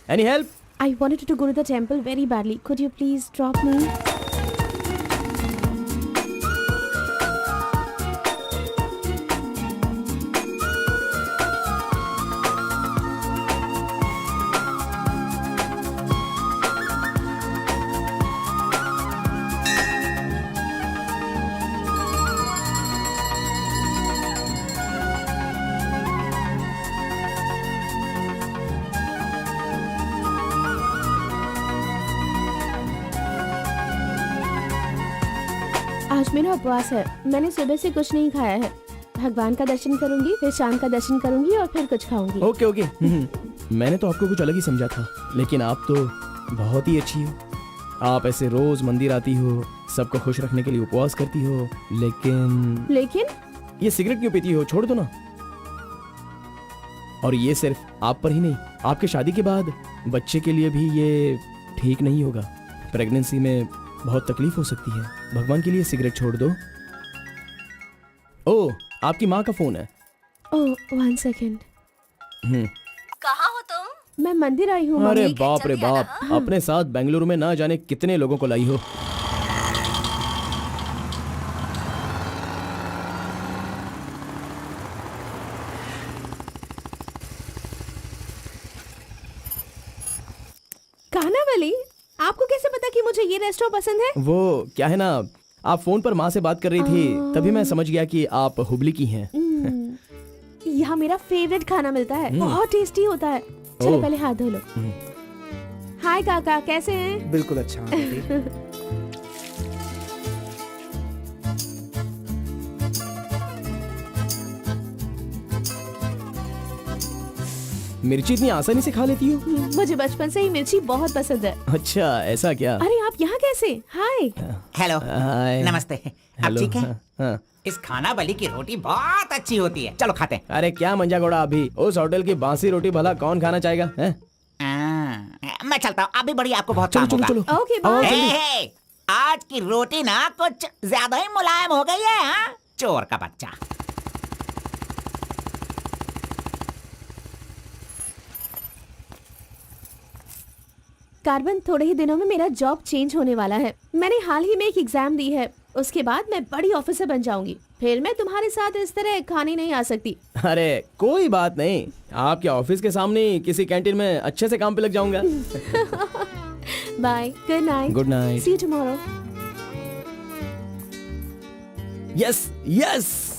any help? I wanted to go to the temple very badly. Could you please drop me? आज मेरा उपवास है। मैंने सुबह से कुछ नहीं खाया है। भगवान का दर्शन करूंगी, फिर शाम का दर्शन करूंगी और फिर कुछ खाऊंगी। Okay okay. मैंने तो आपको कुछ अलग ही समझा था, लेकिन आप तो बहुत ही अच्छी हो। आप ऐसे रोज मंदिर आती हो, सबको खुश रखने के लिए उपवास करती हो, लेकिन ये सिगरेट क्यों पीती हो? छोड़ दो ना। और ये सिर्फ आप पर ही नहीं, आपके शादी के बाद बच्चे के लिए भी ये ठीक नहीं होगा। प्रेगनेंसी में बहुत तकलीफ हो सकती है। भगवान के लिए सिगरेट छोड़ दो। ओह, आपकी माँ का फोन है। ओह, 1 सेकेंड। कहाँ हो तुम? मैं मंदिर आई हूँ। अरे मम्मी। बाप रे बाप, अपने साथ बेंगलुरु में ना जाने कितने लोगों को लाई हो। कानावली, आपको कैसे पता कि मुझे ये रेस्टोरेंट पसंद है? वो क्या है ना, आप फोन पर माँ से बात कर रही थी, तभी मैं समझ गया कि आप हुबली की हैं। यहाँ मेरा फेवरेट खाना मिलता है, बहुत टेस्टी होता है। चलो पहले हाथ धो लो। हाय काका, कैसे हैं? बिल्कुल अच्छा। मिर्ची इतनी आसानी से खा लेती हो? मुझे बचपन से ही मिर्ची बहुत पसंद है। अच्छा, ऐसा क्या? अरे आप यहाँ कैसे? हाय। हेलो, हाय। नमस्ते। आप हेलो, ठीक है? हाँ। इस खाना बली की रोटी बहुत अच्छी होती है, चलो खाते हैं। अरे क्या मंजा घोड़ा, अभी उस होटल की बासी रोटी भला कौन खाना चाहेगा? हैं? मैं चलता हूँ, अभी बड़ी आपको बहुत चलो काम चलो होगा। चलो। ओके, आओ, बाय। जल्दी। हे, आज की रोटी ना कुछ ज्यादा ही मुलायम हो गई है। हाँ? चोर का बच्चा। कार्बन, थोड़े ही दिनों में मेरा जॉब चेंज होने वाला है। मैंने हाल ही में एक एग्जाम दी है। उसके बाद मैं बड़ी ऑफिसर बन जाऊंगी। फिर मैं तुम्हारे साथ इस तरह खाने नहीं आ सकती। अरे कोई बात नहीं, आपके ऑफिस के सामने किसी कैंटीन में अच्छे से काम पे लग जाऊंगा। Bye, good night. Good night. See you tomorrow. Yes yes.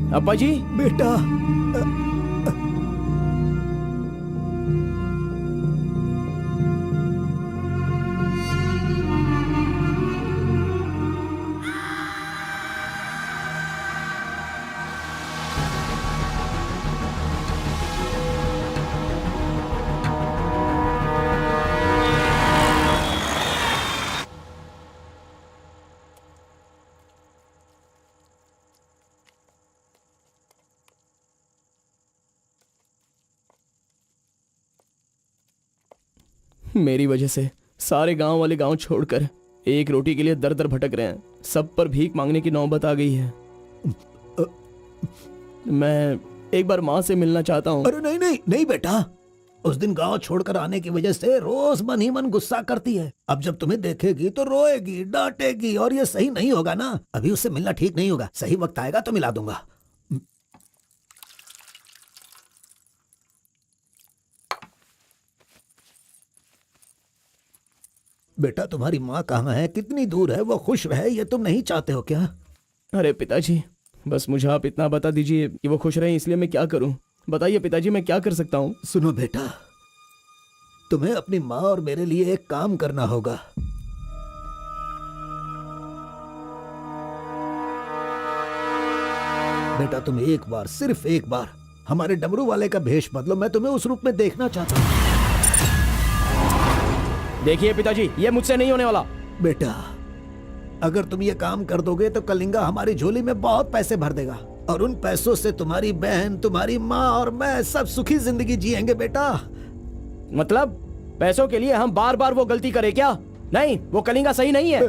अप्पा जी। बेटा, मेरी वजह से सारे गांव वाले गांव छोड़कर एक रोटी के लिए दर दर भटक रहे हैं। सब पर भीख मांगने की नौबत आ गई है। मैं एक बार माँ से मिलना चाहता हूँ। अरे नहीं नहीं नहीं बेटा, उस दिन गांव छोड़कर आने की वजह से रोज मन ही मन गुस्सा करती है। अब जब तुम्हें देखेगी तो रोएगी, डांटेगी, और ये सही नहीं होगा ना। अभी उससे मिलना ठीक नहीं होगा। सही वक्त आएगा तो मिला दूंगा। बेटा, तुम्हारी माँ कहाँ है, कितनी दूर है, वो खुश रहे, ये तुम नहीं चाहते हो क्या? अरे पिताजी, बस मुझे आप इतना बता दीजिए कि वो खुश रहे, इसलिए मैं क्या करूं? बताइए पिताजी, मैं क्या कर सकता हूं? सुनो बेटा, तुम्हें अपनी माँ और मेरे लिए एक काम करना होगा। बेटा, तुम एक बार, सिर्फ एक बार हमारे डमरू वाले का भेष बदलो। मैं तुम्हें उस रूप में देखना चाहता हूँ। देखिए पिताजी, ये मुझसे नहीं होने वाला। बेटा, अगर तुम ये काम कर दोगे तो कलिंगा हमारी झोली में बहुत पैसे भर देगा, और उन पैसों से तुम्हारी बहन, तुम्हारी माँ और मैं सब सुखी जिंदगी जिएंगे। बेटा, मतलब पैसों के लिए हम बार बार वो गलती करें क्या? नहीं, वो कलिंगा सही नहीं है।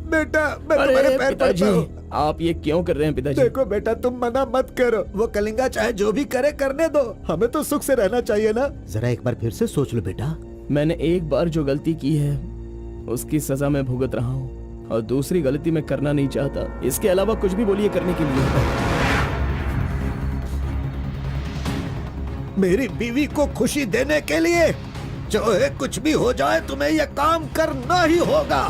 बेटा, मैं तुम्हारे पैर पड़ता हूं। आप ये क्यों कर रहे हैं पिताजी? देखो बेटा, तुम मना मत करो। वो कलिंगा चाहे जो भी करे, करने दो। हमें तो सुख से रहना चाहिए ना। जरा एक बार फिर से सोच लो बेटा। मैंने एक बार जो गलती की है उसकी सजा मैं भुगत रहा हूँ, और दूसरी गलती मैं करना नहीं चाहता। इसके अलावा कुछ भी बोलिए करने के लिए। मेरी बीवी को खुशी देने के लिए चाहे कुछ भी हो जाए, तुम्हें यह काम करना ही होगा।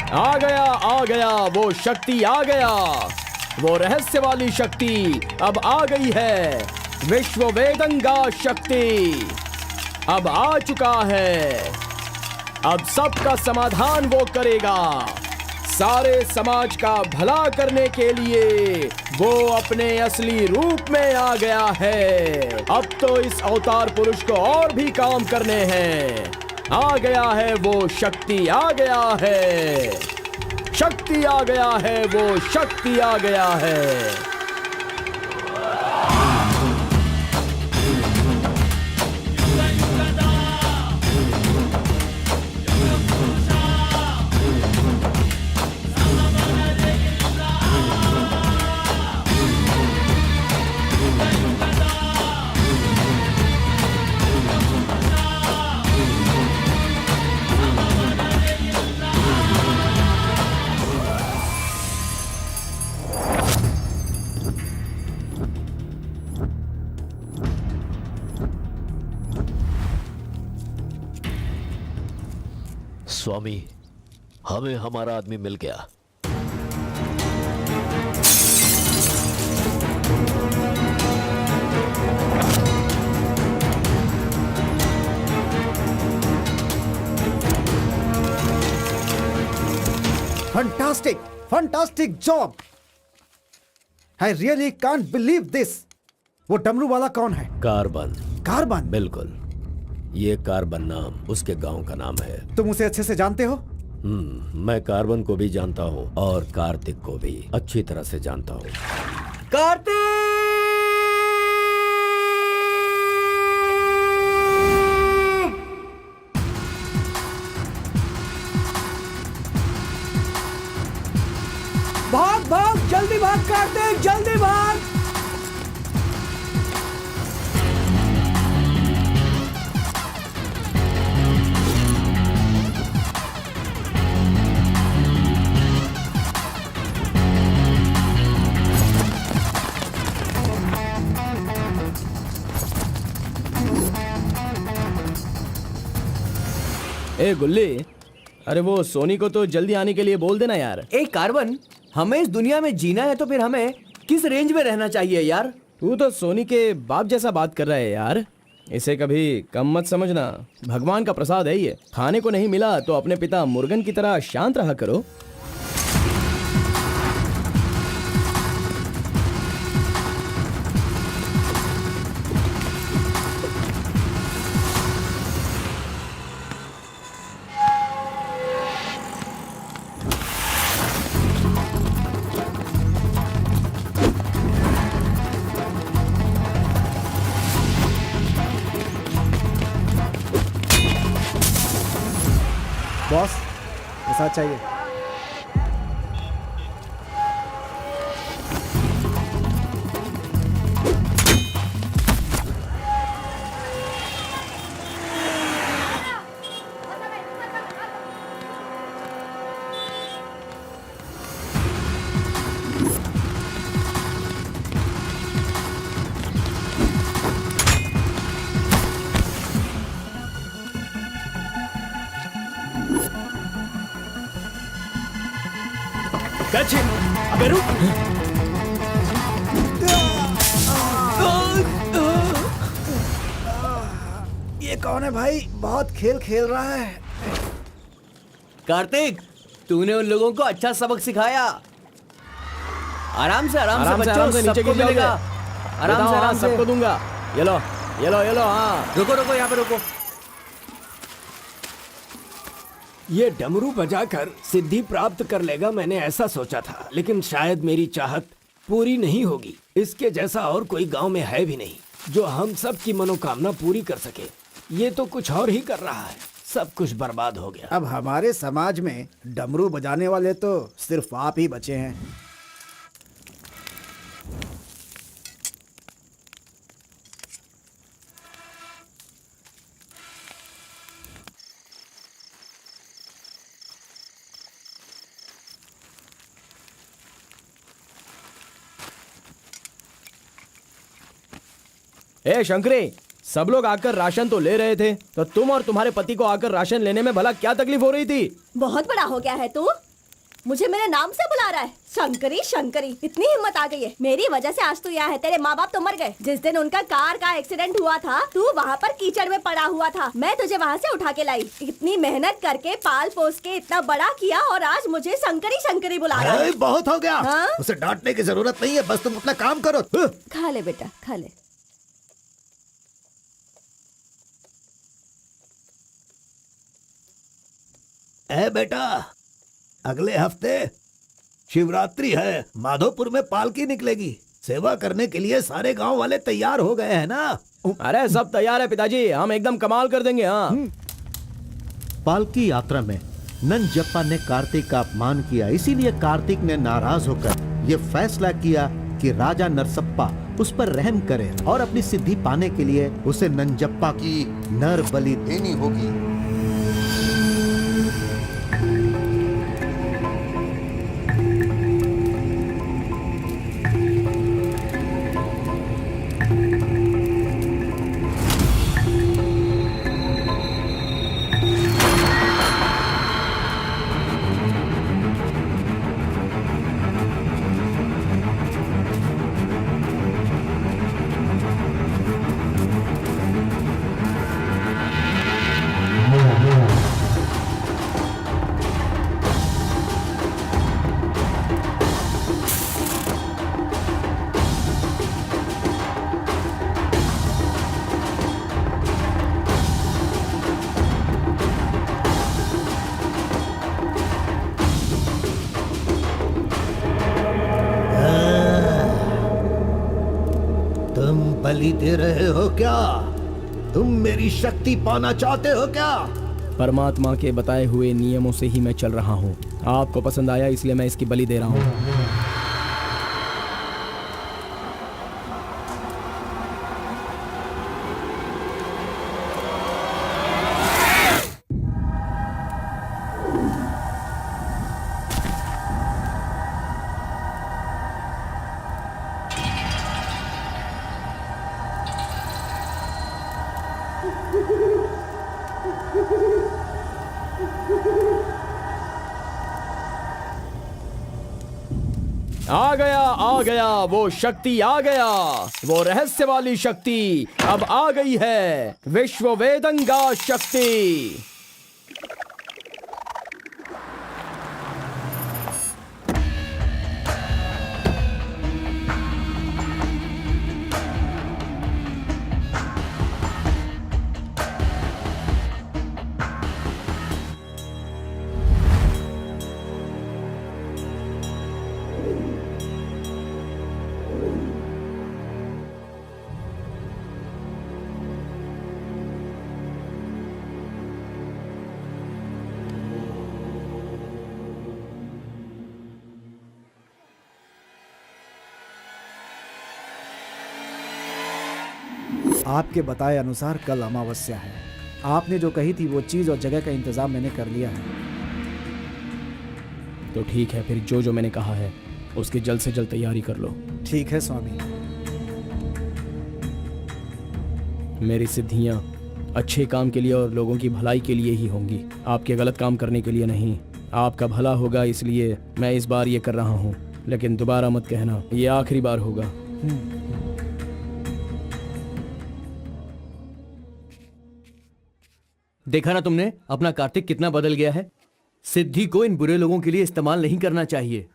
आ गया वो शक्ति आ गया, वो रहस्य वाली शक्ति अब आ गई है। विश्व वेदंगा शक्ति अब आ चुका है। अब सबका समाधान वो करेगा। सारे समाज का भला करने के लिए वो अपने असली रूप में आ गया है। अब तो इस अवतार पुरुष को और भी काम करने हैं। आ गया है वो शक्ति, आ गया है शक्ति, आ गया है वो शक्ति, आ गया है। स्वामी, हमें हमारा आदमी मिल गया। Fantastic, fantastic job. I really can't believe this. वो डमरू वाला कौन है? कार्बन। कार्बन? बिल्कुल, ये कार्बन नाम उसके गांव का नाम है। तुम उसे अच्छे से जानते हो? मैं कार्बन को भी जानता हूँ और कार्तिक को भी अच्छी तरह से जानता हूँ। कार्तिक! भाग भाग, जल्दी भाग कार्तिक, जल्दी भाग। ए गुल्ली, अरे वो सोनी को तो जल्दी आने के लिए बोल देना यार। ए कार्बन, हमें इस दुनिया में जीना है तो फिर हमें किस रेंज में रहना चाहिए यार? तू तो सोनी के बाप जैसा बात कर रहा है यार। इसे कभी कम मत समझना, भगवान का प्रसाद है ये। खाने को नहीं मिला तो अपने पिता मुर्गन की तरह शांत रहा करो। बॉस, ऐसा चाहिए। अबे रुक। ये कौन है भाई? बहुत खेल खेल रहा है। कार्तिक, तूने उन लोगों को अच्छा सबक सिखाया। आराम से बच्चों, नीचे सबको गिर मिलेगा। आराम से सबको दूंगा। ये लो, हाँ। रुको यहाँ पे रुको। ये डमरू बजाकर सिद्धि प्राप्त कर लेगा, मैंने ऐसा सोचा था, लेकिन शायद मेरी चाहत पूरी नहीं होगी। इसके जैसा और कोई गांव में है भी नहीं जो हम सब की मनोकामना पूरी कर सके। ये तो कुछ और ही कर रहा है, सब कुछ बर्बाद हो गया। अब हमारे समाज में डमरू बजाने वाले तो सिर्फ आप ही बचे हैं। ए शंकरी, सब लोग आकर राशन तो ले रहे थे, तो तुम और तुम्हारे पति को आकर राशन लेने में भला क्या तकलीफ हो रही थी? बहुत बड़ा हो गया है तू, मुझे मेरे नाम से बुला रहा है। शंकरी शंकरी, इतनी हिम्मत आ गई है। मेरी वजह से आज तू यहाँ है। तेरे माँ बाप तो मर गए। जिस दिन उनका कार का एक्सीडेंट हुआ था, तू वहाँ पर कीचड़ में पड़ा हुआ था। मैं तुझे वहाँ से उठा के लाई। इतनी मेहनत करके पाल पोस के इतना बड़ा किया और आज मुझे शंकरी शंकरी बुला रहा है। बहुत हो गया। हाँ? उसे डांटने की जरूरत नहीं है, बस तुम अपना काम करो। खा ले बेटा, खा ले। ए बेटा, अगले हफ्ते शिवरात्रि है, माधोपुर में पालकी निकलेगी। सेवा करने के लिए सारे गांव वाले तैयार हो गए हैं ना? अरे सब तैयार है पिताजी, हम एकदम कमाल कर देंगे। हाँ। पालकी यात्रा में नंजप्पा ने कार्तिक का अपमान किया, इसीलिए कार्तिक ने नाराज होकर ये फैसला किया कि राजा नरसप्पा उस पर रहम करे और अपनी सिद्धि पाने के लिए उसे नंजप्पा की नर बलि देनी होगी। बलि दे रहे हो क्या? तुम मेरी शक्ति पाना चाहते हो क्या? परमात्मा के बताए हुए नियमों से ही मैं चल रहा हूँ। आपको पसंद आया इसलिए मैं इसकी बलि दे रहा हूँ। आ गया वो शक्ति, आ गया वो रहस्य वाली शक्ति। अब आ गई है विश्व वेदंगा शक्ति। आपके बताए अनुसार कल अमावस्या है। आपने जो कही थी वो चीज और जगह का इंतजाम मैंने कर लिया है। तो ठीक है, फिर जो जो मैंने कहा है उसकी जल्द से जल्द तैयारी कर लो। ठीक है स्वामी। मेरी सिद्धियां अच्छे काम के लिए और लोगों की भलाई के लिए ही होंगी, आपके गलत काम करने के लिए नहीं। आपका भला होगा इसलिए मैं इस बार ये कर रहा हूँ, लेकिन दोबारा मत कहना, ये आखिरी बार होगा। देखा ना तुमने अपना कार्तिक कितना बदल गया है। सिद्धि को इन बुरे लोगों के लिए इस्तेमाल नहीं करना चाहिए।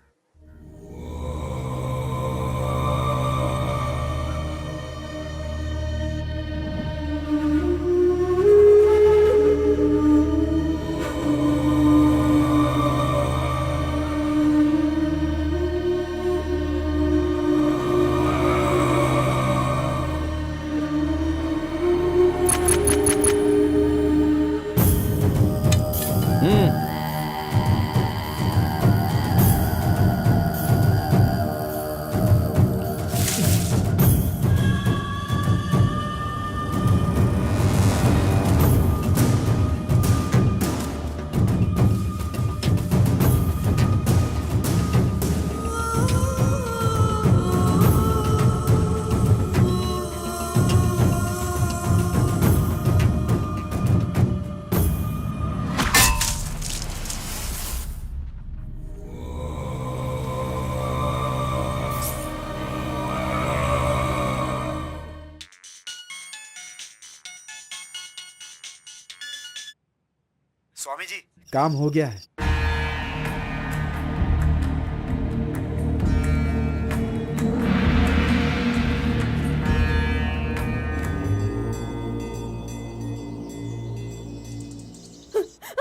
स्वामी जी, काम हो गया है।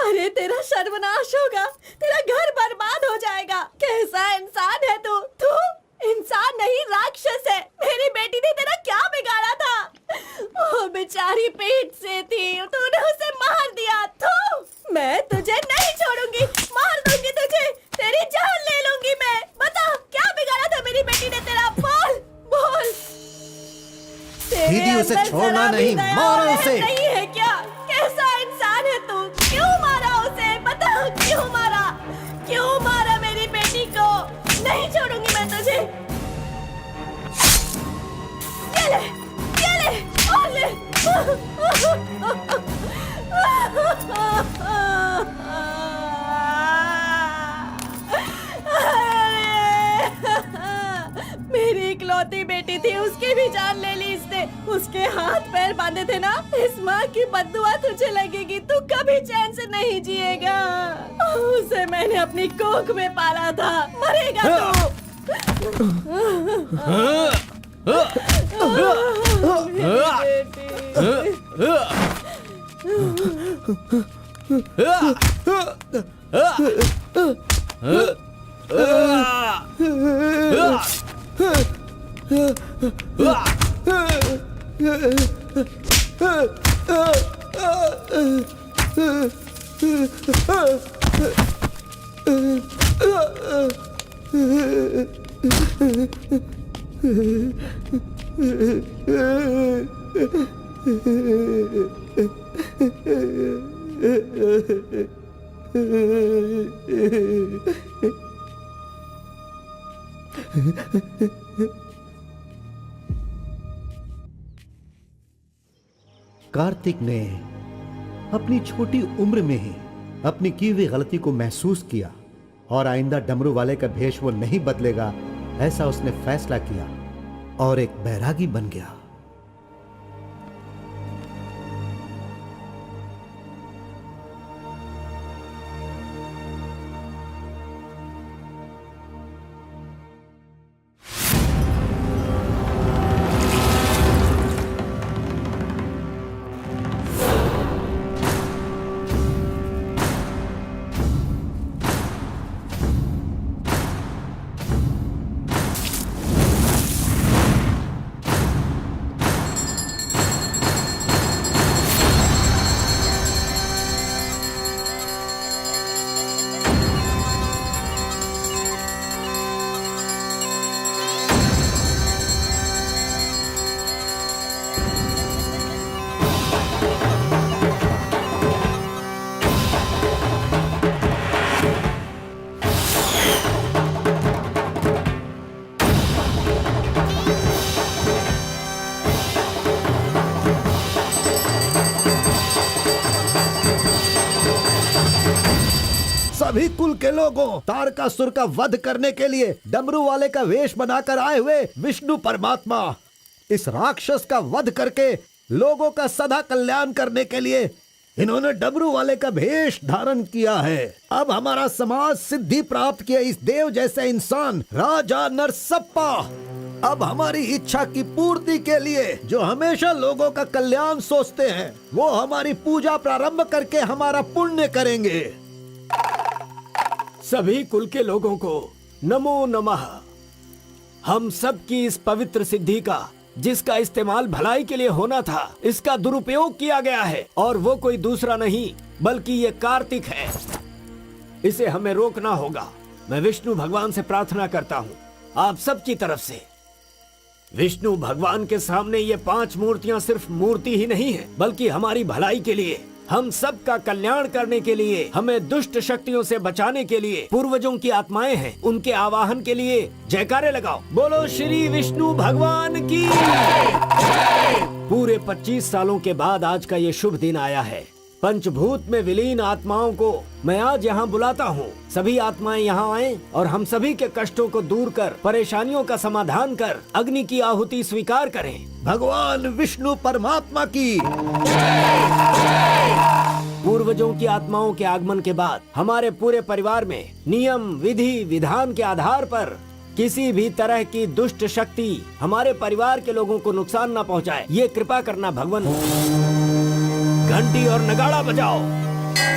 अरे तेरा सर्वनाश होगा, तेरा घर बर्बाद हो जाएगा। कैसा इंसान है तू? तू इंसान नहीं, राक्षस है। मेरी बेटी ने तेरा क्या बिगाड़ा था? वो बेचारी पेट से थी, तूने उसे मार दिया। तू, मैं तुझे नहीं छोड़ूंगी, मार दूंगी तुझे, तेरी जान ले लूंगी मैं। बता क्या बिगाड़ा था मेरी बेटी ने तेरा? बोल बोल। दीदी उसे छोड़ना नहीं, मारो उसे। नहीं है क्या? कैसा इंसान है तू? क्यों मारा उसे? बता क्यों मारा? क्यों मारा मेरी बेटी को? नहीं छोड़ूंगी मैं तुझे। ये ले, ये ले, और ले। मेरी इकलौती बेटी थी, उसकी भी जान ले ली इसने। उसके हाथ पैर बांधे थे ना, इस माँ की बद्दुआ तुझे लगेगी, तू कभी चैन से नहीं जिएगा। उसे मैंने अपनी कोख में पाला था, मरेगा तू। कार्तिक ने अपनी छोटी उम्र में ही अपनी की हुई गलती को महसूस किया और आइंदा डमरू वाले का भेष वो नहीं बदलेगा, ऐसा उसने फैसला किया और एक बैरागी बन गया। सभी कुल के लोगों, तारकासुर का वध करने के लिए डमरू वाले का वेश बनाकर आए हुए विष्णु परमात्मा इस राक्षस का वध करके लोगों का सदा कल्याण करने के लिए इन्होंने डमरू वाले का भेष धारण किया है। अब हमारा समाज सिद्धि प्राप्त किया इस देव जैसे इंसान राजा नरसप्पा अब हमारी इच्छा की पूर्ति के लिए जो हमेशा लोगों का कल्याण सोचते हैं, वो हमारी पूजा प्रारंभ करके हमारा पुण्य करेंगे। सभी कुल के लोगों को नमो नमः। हम सब की इस पवित्र सिद्धि का, जिसका इस्तेमाल भलाई के लिए होना था, इसका दुरुपयोग किया गया है और वो कोई दूसरा नहीं बल्कि ये कार्तिक है। इसे हमें रोकना होगा। मैं विष्णु भगवान से प्रार्थना करता हूँ आप सब की तरफ से। विष्णु भगवान के सामने ये 5 मूर्तियाँ सिर्फ मूर्ति ही नहीं है, बल्कि हमारी भलाई के लिए, हम सब का कल्याण करने के लिए, हमें दुष्ट शक्तियों से बचाने के लिए पूर्वजों की आत्माएं हैं, उनके आवाहन के लिए जयकारे लगाओ। बोलो श्री विष्णु भगवान की। पूरे 25 सालों के बाद आज का ये शुभ दिन आया है। पंचभूत में विलीन आत्माओं को मैं आज यहाँ बुलाता हूँ। सभी आत्माएं यहाँ आएं और हम सभी के कष्टों को दूर कर, परेशानियों का समाधान कर, अग्नि की आहुति स्वीकार करें। भगवान विष्णु परमात्मा की। पूर्वजों की आत्माओं के आगमन के बाद हमारे पूरे परिवार में नियम, विधि, विधान के आधार पर किसी भी तरह की दुष्ट शक्ति हमारे परिवार के लोगों को नुकसान न पहुंचाए, ये कृपा करना भगवान। घंटी और नगाड़ा बजाओ।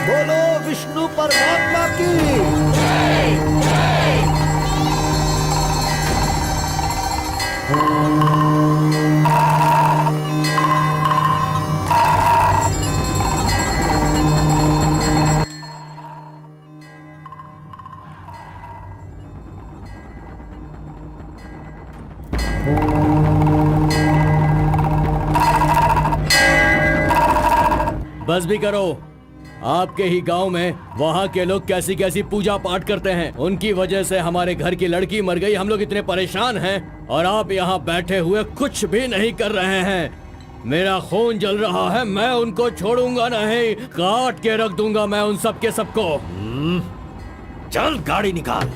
बोलो विष्णु परमात्मा की। बस भी करो। आपके ही गांव में वहाँ के लोग कैसी कैसी पूजा पाठ करते हैं, उनकी वजह से हमारे घर की लड़की मर गई। हम लोग इतने परेशान हैं और आप यहाँ बैठे हुए कुछ भी नहीं कर रहे हैं। मेरा खून जल रहा है, मैं उनको छोड़ूंगा नहीं, काट के रख दूंगा मैं उन सब के सबको। चल गाड़ी निकाल।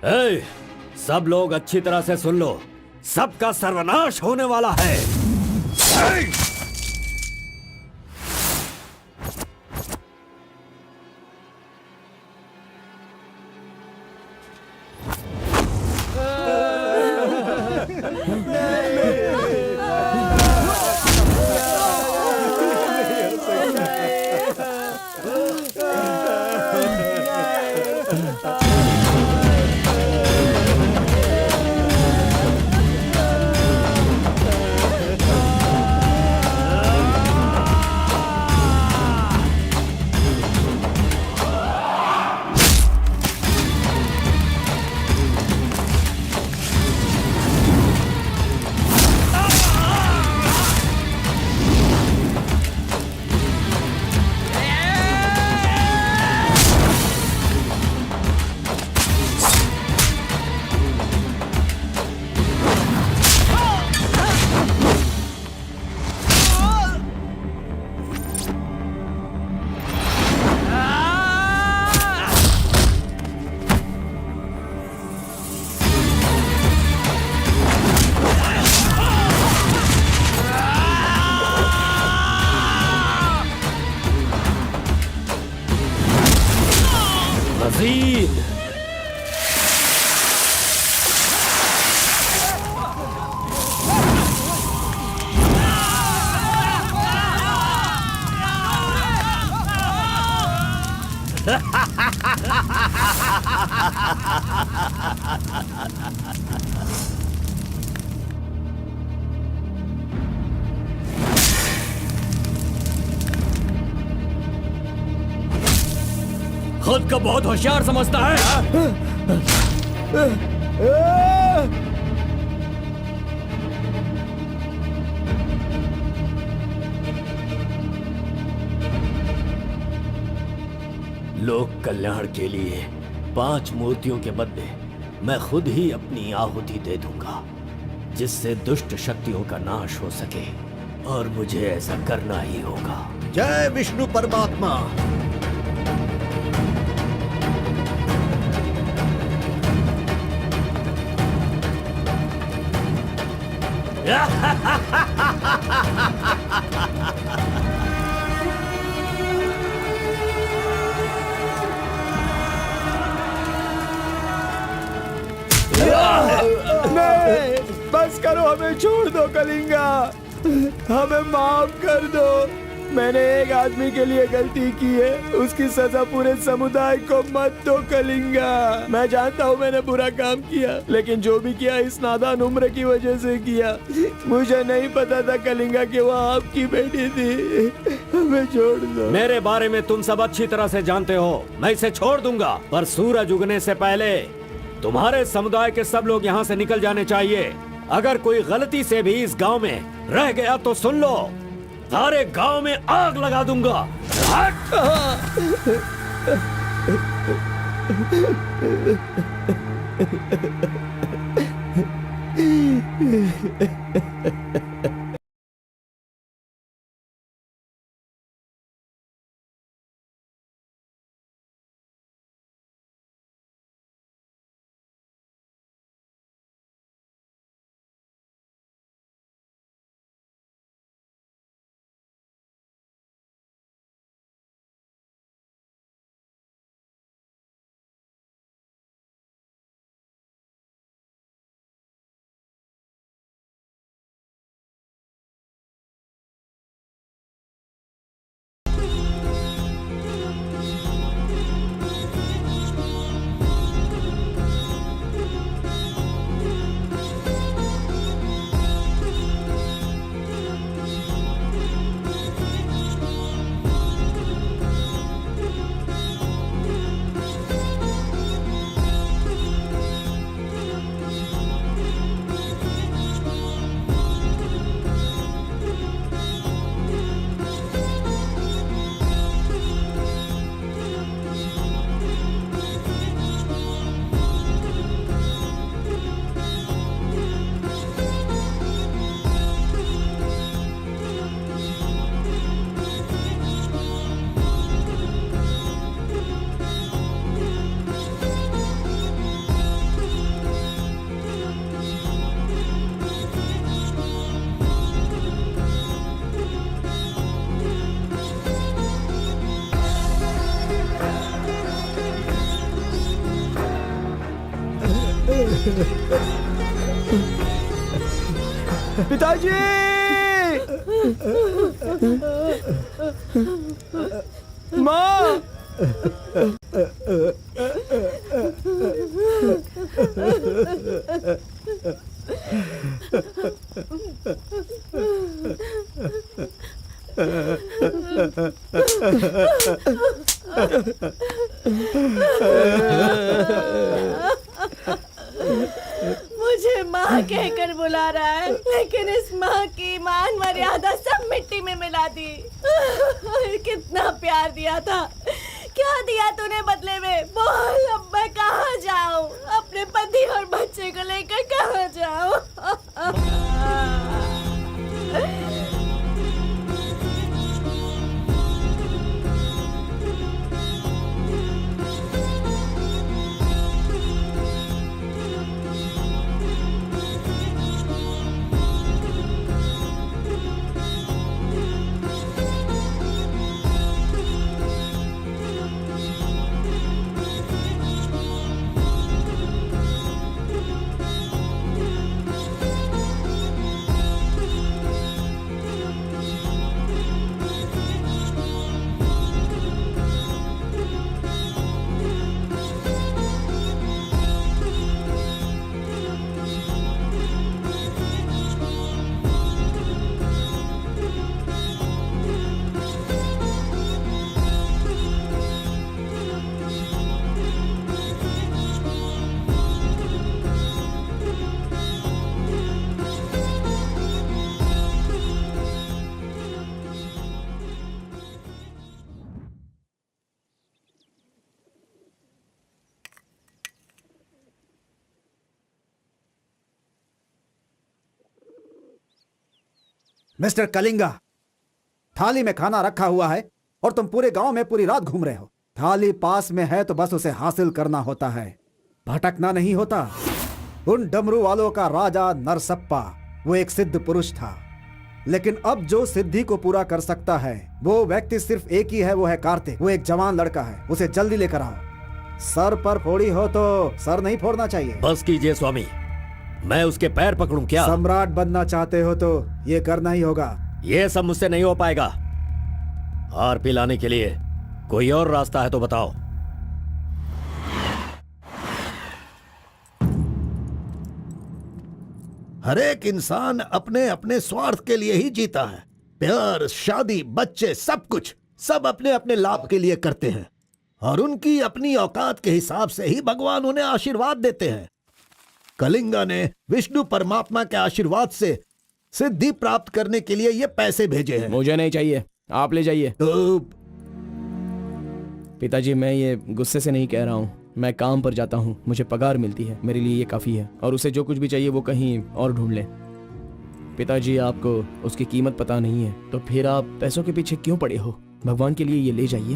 ए, सब लोग अच्छी तरह से सुन लो, सबका सर्वनाश होने वाला है। मजीद खुद को बहुत होशियार समझता है। लोक कल्याण के लिए 5 मूर्तियों के बदले मैं खुद ही अपनी आहुति दे दूंगा, जिससे दुष्ट शक्तियों का नाश हो सके, और मुझे ऐसा करना ही होगा। जय विष्णु परमात्मा। नहीं, बस करो, हमें छोड़ दो कलिंगा, हमें माफ कर दो। मैंने एक आदमी के लिए गलती की है, उसकी सजा पूरे समुदाय को मत दो कलिंगा। मैं जानता हूँ मैंने बुरा काम किया, लेकिन जो भी किया इस नादान उम्र की वजह से किया। मुझे नहीं पता था कलिंगा कि वो आपकी बेटी थी। हमें छोड़ दो। मेरे बारे में तुम सब अच्छी तरह से जानते हो, मैं इसे छोड़ दूंगा, पर सूरज उगने से पहले तुम्हारे समुदाय के सब लोग यहाँ से निकल जाने चाहिए। अगर कोई गलती से भी इस गांव में रह गया तो सुन लो, सारे गांव में आग लगा दूंगा। पिताजी! माँ! मुझे माँ कहकर बुला रहा है, लेकिन इस माँ की मान मर्यादा सब मिट्टी में मिला दी। कितना प्यार दिया था, क्या दिया तूने बदले में? बोल, अब मैं कहाँ जाऊँ? अपने पति और बच्चे को लेकर कहाँ जाऊँ? मिस्टर कलिंगा, थाली में खाना रखा हुआ है और तुम पूरे गांव में पूरी रात घूम रहे हो। थाली पास में है तो बस उसे हासिल करना होता है, भटकना नहीं होता। उन डमरू वालों का राजा नरसप्पा वो एक सिद्ध पुरुष था, लेकिन अब जो सिद्धि को पूरा कर सकता है वो व्यक्ति सिर्फ एक ही है, वो है कार्तिक। वो एक जवान लड़का है, उसे जल्दी लेकर आओ। सर पर फोड़ी हो तो सर नहीं फोड़ना चाहिए। बस कीजिए स्वामी, मैं उसके पैर पकड़ूं क्या? सम्राट बनना चाहते हो तो ये करना ही होगा। ये सब मुझसे नहीं हो पाएगा। हार पिलाने के लिए कोई और रास्ता है तो बताओ। हर एक इंसान अपने अपने स्वार्थ के लिए ही जीता है। प्यार, शादी, बच्चे, सब कुछ सब अपने अपने लाभ के लिए करते हैं और उनकी अपनी औकात के हिसाब से ही भगवान उन्हें आशीर्वाद देते हैं। कलिंगा ने विष्णु परमात्मा के आशीर्वाद से सिद्धि प्राप्त करने के लिए ये पैसे भेजे हैं। मुझे नहीं चाहिए, आप ले जाइए। तो पिताजी, मैं ये गुस्से से नहीं कह रहा हूँ, मैं काम पर जाता हूँ, मुझे पगार मिलती है, मेरे लिए ये काफी है। और उसे जो कुछ भी चाहिए वो कहीं और ढूंढ ले। पिताजी, आपको उसकी कीमत पता नहीं है, तो फिर आप पैसों के पीछे क्यों पड़े हो? भगवान के लिए ये ले जाइए।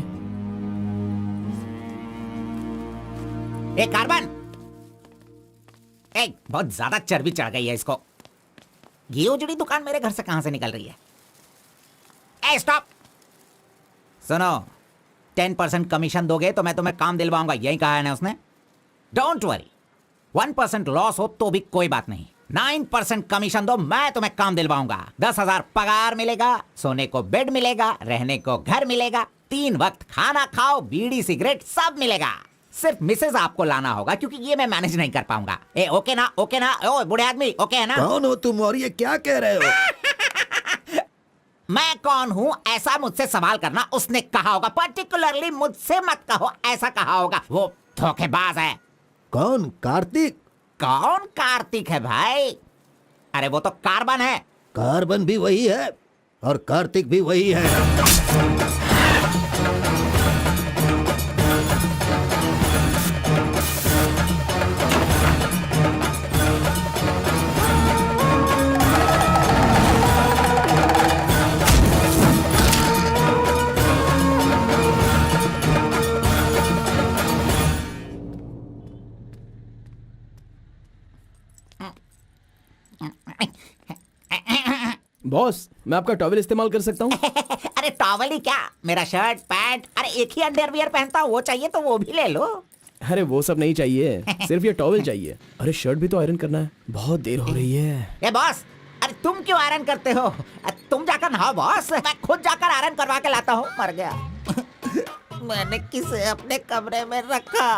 ए कार्बन, बहुत ज्यादा चर्बी चढ़ गई है इसको। ये उजड़ी दुकान मेरे घर से कहां से निकल रही है? स्टॉप, सुनो, 10% कमीशन दोगे तो मैं तुम्हें काम दिलवाऊंगा, यही कहा है ना उसने। डोंट वरी, 1% लॉस हो तो भी कोई बात नहीं। 9% कमीशन दो, मैं तुम्हें काम दिलवाऊंगा। 10,000 पगार मिलेगा, सोने को बेड मिलेगा, रहने को घर मिलेगा, 3 वक्त खाना खाओ, बीड़ी सिगरेट सब मिलेगा। सिर्फ मिसेज आपको लाना होगा, क्योंकि ये मैं मैनेज नहीं कर पाऊंगा। ओके ना? ओके ना? ओ बूढ़े आदमी, ओके है ना? कौन हो तुम और ये क्या कह रहे हो? मैं कौन हूँ ऐसा मुझसे सवाल करना उसने कहा होगा। पर्टिकुलरली मुझसे मत कहो, ऐसा कहा होगा। वो धोखेबाज है। कौन? कार्तिक? कौन कार्तिक है भाई? अरे वो तो कार्बन है। कार्बन भी वही है और कार्तिक भी वही है। बॉस, मैं आपका टॉवेल इस्तेमाल कर सकता हूँ? अरे टॉवल ही क्या, मेरा शर्ट पैंट, अरे एक ही अंडरवियर पहनता हूँ, वो चाहिए तो वो भी ले लो। अरे वो सब नहीं चाहिए, सिर्फ ये टॉवेल चाहिए। अरे शर्ट भी तो आयरन करना है, बहुत देर हो रही है। ए बॉस, अरे तुम क्यों आयरन करते हो? तुम जाकर नहाओ बॉस, मैं खुद जाकर आयरन करवा के लाता हूँ। मर गया। मैंने किसे अपने कमरे में रखा?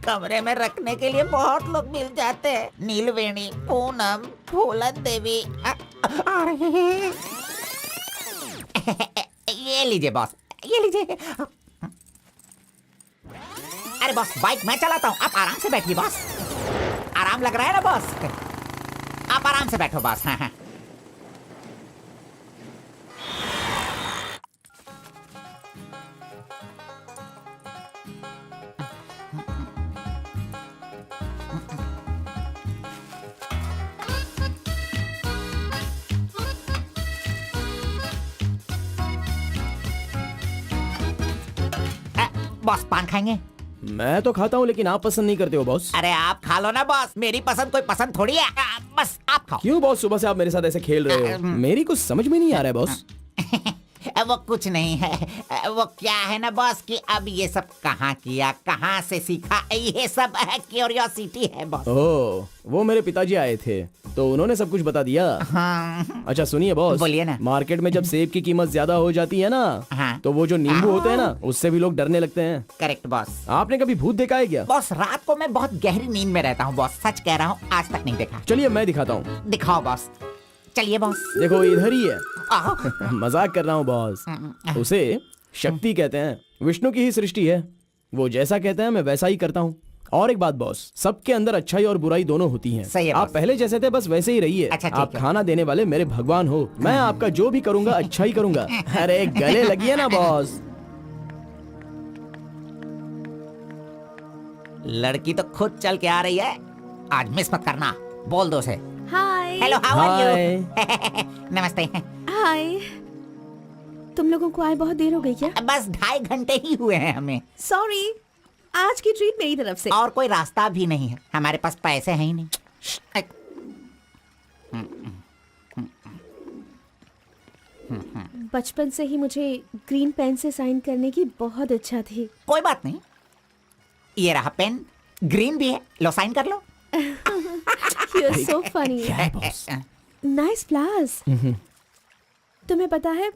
कमरे में रखने के लिए बहुत लोग मिल जाते हैं। नीलवेणी, पूनम, फूलन देवी। ये लीजिए बॉस, ये लीजिए। अरे बॉस, बाइक मैं चलाता हूँ, आप आराम से बैठिए बॉस। आराम लग रहा है ना बॉस? आप आराम से बैठो बॉस। हाँ हाँ। बॉस पान खाएंगे? मैं तो खाता हूँ, लेकिन आप पसंद नहीं करते हो बॉस। अरे आप खा लो ना बॉस, मेरी पसंद कोई पसंद थोड़ी है। बस आप खाओ। क्यों बॉस, सुबह से आप मेरे साथ ऐसे खेल रहे हो? मेरी कुछ समझ में नहीं आ रहा है बॉस। वो कुछ नहीं है, वो क्या है ना बॉस कि अब ये सब कहाँ किया, कहाँ से सीखा, ये सब क्यूरियोसिटी है बॉस। ओह, वो मेरे पिताजी आए थे तो उन्होंने सब कुछ बता दिया। हाँ। अच्छा सुनिए बॉस, बोलिए ना। मार्केट में जब सेब की कीमत ज्यादा हो जाती है ना, हाँ। तो वो जो नींबू होते हैं ना, उससे भी लोग डरने लगते हैं। Correct boss. आपने कभी भूत देखा है क्या? बॉस रात को मैं बहुत गहरी नींद में रहता हूँ बॉस, सच कह रहा हूँ, आज तक नहीं देखा। चलिए मैं दिखाता हूँ। दिखाओ बॉस, चलिए बॉस। देखो इधर ही है। मजाक कर रहा हूँ बॉस। उसे शक्ति कहते हैं, विष्णु की ही सृष्टि है। वो जैसा कहते हैं मैं वैसा ही करता हूँ। और एक बात बॉस, सबके अंदर अच्छाई और बुराई दोनों होती हैं। सही है आप बॉस। पहले जैसे थे बस वैसे ही रहिए। अच्छा, ठीक आप है। खाना देने वाले मेरे भगवान हो, मैं आपका जो भी करूंगा अच्छा ही करूंगा। अरे गले लगिए ना बॉस। लड़की तो खुद चल के आ रही है, आज मिस मत करना। बोल दो उसे। Hi. Hello, how are Hi. You? नमस्ते। हाय। तुम लोगों को आए बहुत देर हो गई क्या? बस 2.5 घंटे ही हुए हैं हमें, सॉरी, आज की ट्रीट मेरी तरफ से। और कोई रास्ता भी नहीं है, हमारे पास पैसे हैं ही नहीं। बचपन से ही मुझे ग्रीन पेन से साइन करने की बहुत इच्छा थी। कोई बात नहीं, ये रहा पेन, ग्रीन भी है, लो साइन कर लो। You're so funny. क्या है बॉस? Nice flowers. तुम्हें पता है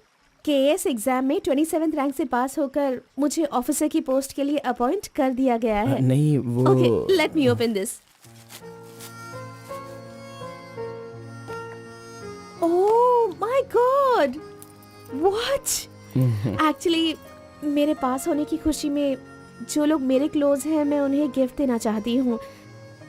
केएस एग्जाम में 27th रैंक से पास होकर मुझे ऑफिसर की पोस्ट के लिए अपॉइंट कर दिया गया है। नहीं वो Okay, let me open this. Oh my God! What? Actually, मेरे पास होने की खुशी में जो लोग मेरे क्लोज हैं मैं उन्हें गिफ्ट देना चाहती हूँ,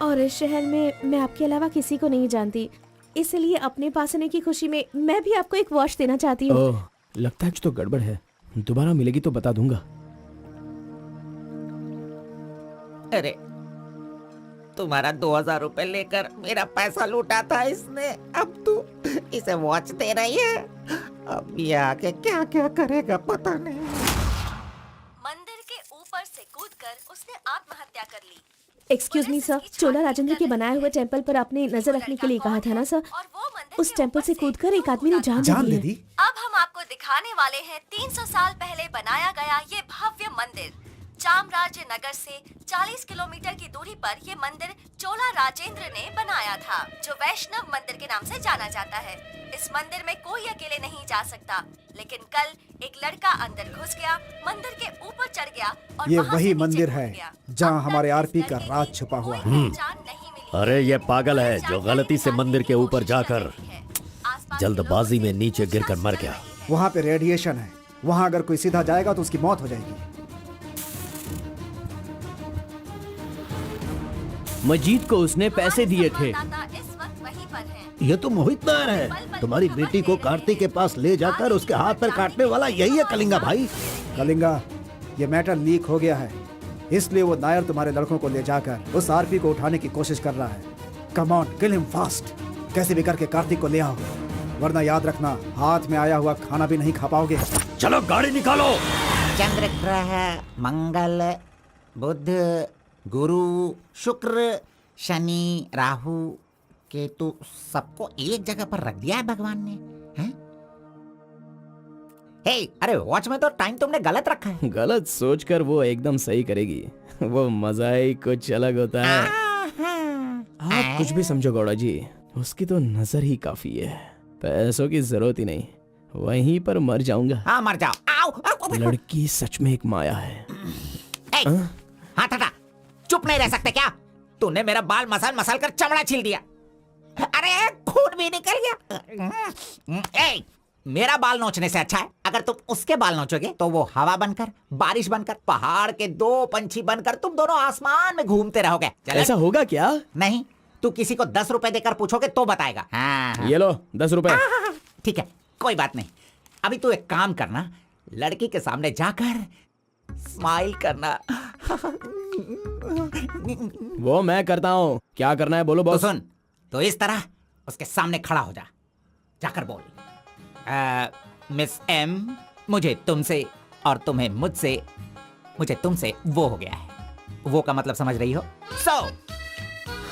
और इस शहर में मैं आपके अलावा किसी को नहीं जानती, इसलिए अपने पास होने की खुशी में मैं भी आपको एक वॉच देना चाहती हूँ। ओह, लगता है कुछ तो गड़बड़ है। दोबारा मिलेगी तो बता दूंगा। अरे तुम्हारा 2000 रुपए लेकर मेरा पैसा लूटा था इसने, अब तू इसे वॉच दे रही है। अब ये आके क्या क्या करेगा पता नहीं। मंदिर के ऊपर से कूदकर उसने आत्महत्या कर ली। एक्सक्यूज मी सर, चोला राजेंद्र के बनाए हुए टेम्पल पर आपने नजर रखने के लिए कहा था ना सर? और वो मंदिर उस टेम्पल से कूदकर एक आदमी ने जान जान दे ले दी है। दी। अब हम आपको दिखाने वाले हैं 300 साल पहले बनाया गया ये भव्य मंदिर। चामराज नगर से 40 किलोमीटर की दूरी पर ये मंदिर चोला राजेंद्र ने बनाया था, जो वैष्णव मंदिर के नाम से जाना जाता है। इस मंदिर में कोई अकेले नहीं जा सकता, लेकिन कल एक लड़का अंदर घुस गया, मंदिर के ऊपर चढ़ गया और ये वहां वही से नीचे मंदिर कूद है गया। जहाँ अब हमारे तक इस आरपी का लड़के राज की छुपा हुआ कोई है। पहचान नहीं मिली। अरे ये पागल है जो गलती से मंदिर के ऊपर जाकर जल्दबाजी में नीचे गिरकर मर गया। वहाँ पे रेडिएशन है, वहाँ अगर कोई सीधा जाएगा तो उसकी मौत हो जाएगी। मजीद को उसने पैसे दिए थे। इस वक्त वहीं पर है। ये तो मोहित नायर है। तुम्हारी बेटी को कार्तिक के पास ले जाकर उसके हाथ पर काटने वाला यही है कलिंगा भाई। कलिंगा, ये मैटर लीक हो गया है, इसलिए वो नायर तुम्हारे लड़कों को ले जाकर उस आरपी को उठाने की कोशिश कर रहा है। Come on, kill him fast. कैसे भी करके कार्तिक को ले आओ, वरना याद रखना हाथ में आया हुआ खाना भी नहीं खा पाओगे। चलो गाड़ी निकालो। चंद्र ग्रह, मंगल, बुध, गुरु, शुक्र, शनि, राहु, केतु, सबको एक जगह पर रख दिया है भगवान ने, हैं? हे, अरे वॉच में तो टाइम तुमने गलत रखा है। गलत सोचकर वो एकदम सही करेगी। वो मजा ही कुछ अलग होता है। आप कुछ भी समझो गौड़ा जी, उसकी तो नजर ही काफी है। पैसों की जरूरत ही नहीं, वहीं पर मर जाऊंगा। हाँ मर जाओ। आओ, आओ, आओ। लड़की सच में एक माया है। हाथ हटा, चुप नहीं रह सकते क्या? तूने मेरा बाल मसल मसल कर चमड़ा छील दिया। अरे खून भी निकल गया। ए, मेरा बाल नोचने से अच्छा है अगर तुम उसके बाल नोचोगे तो वो हवा बनकर, बारिश बनकर, पहाड़ के 2 पंछी बनकर तुम दोनों आसमान में घूमते रहोगे। ऐसा होगा क्या? नहीं, तू किसी को 10 रुपए देकर पूछोगे तो बताएगा। हाँ। ये लो 10 रुपए। ठीक है, कोई बात नहीं। अभी तू एक काम करना, लड़की के सामने जाकर स्माइल करना। वो मैं करता हूँ, क्या करना है बोलो तो बॉस। सुन, तो इस तरह उसके सामने खड़ा हो जा, जाकर बोल, मिस एम, मुझे तुमसे और तुम्हें मुझसे, मुझे तुमसे वो हो गया है। वो का मतलब समझ रही हो?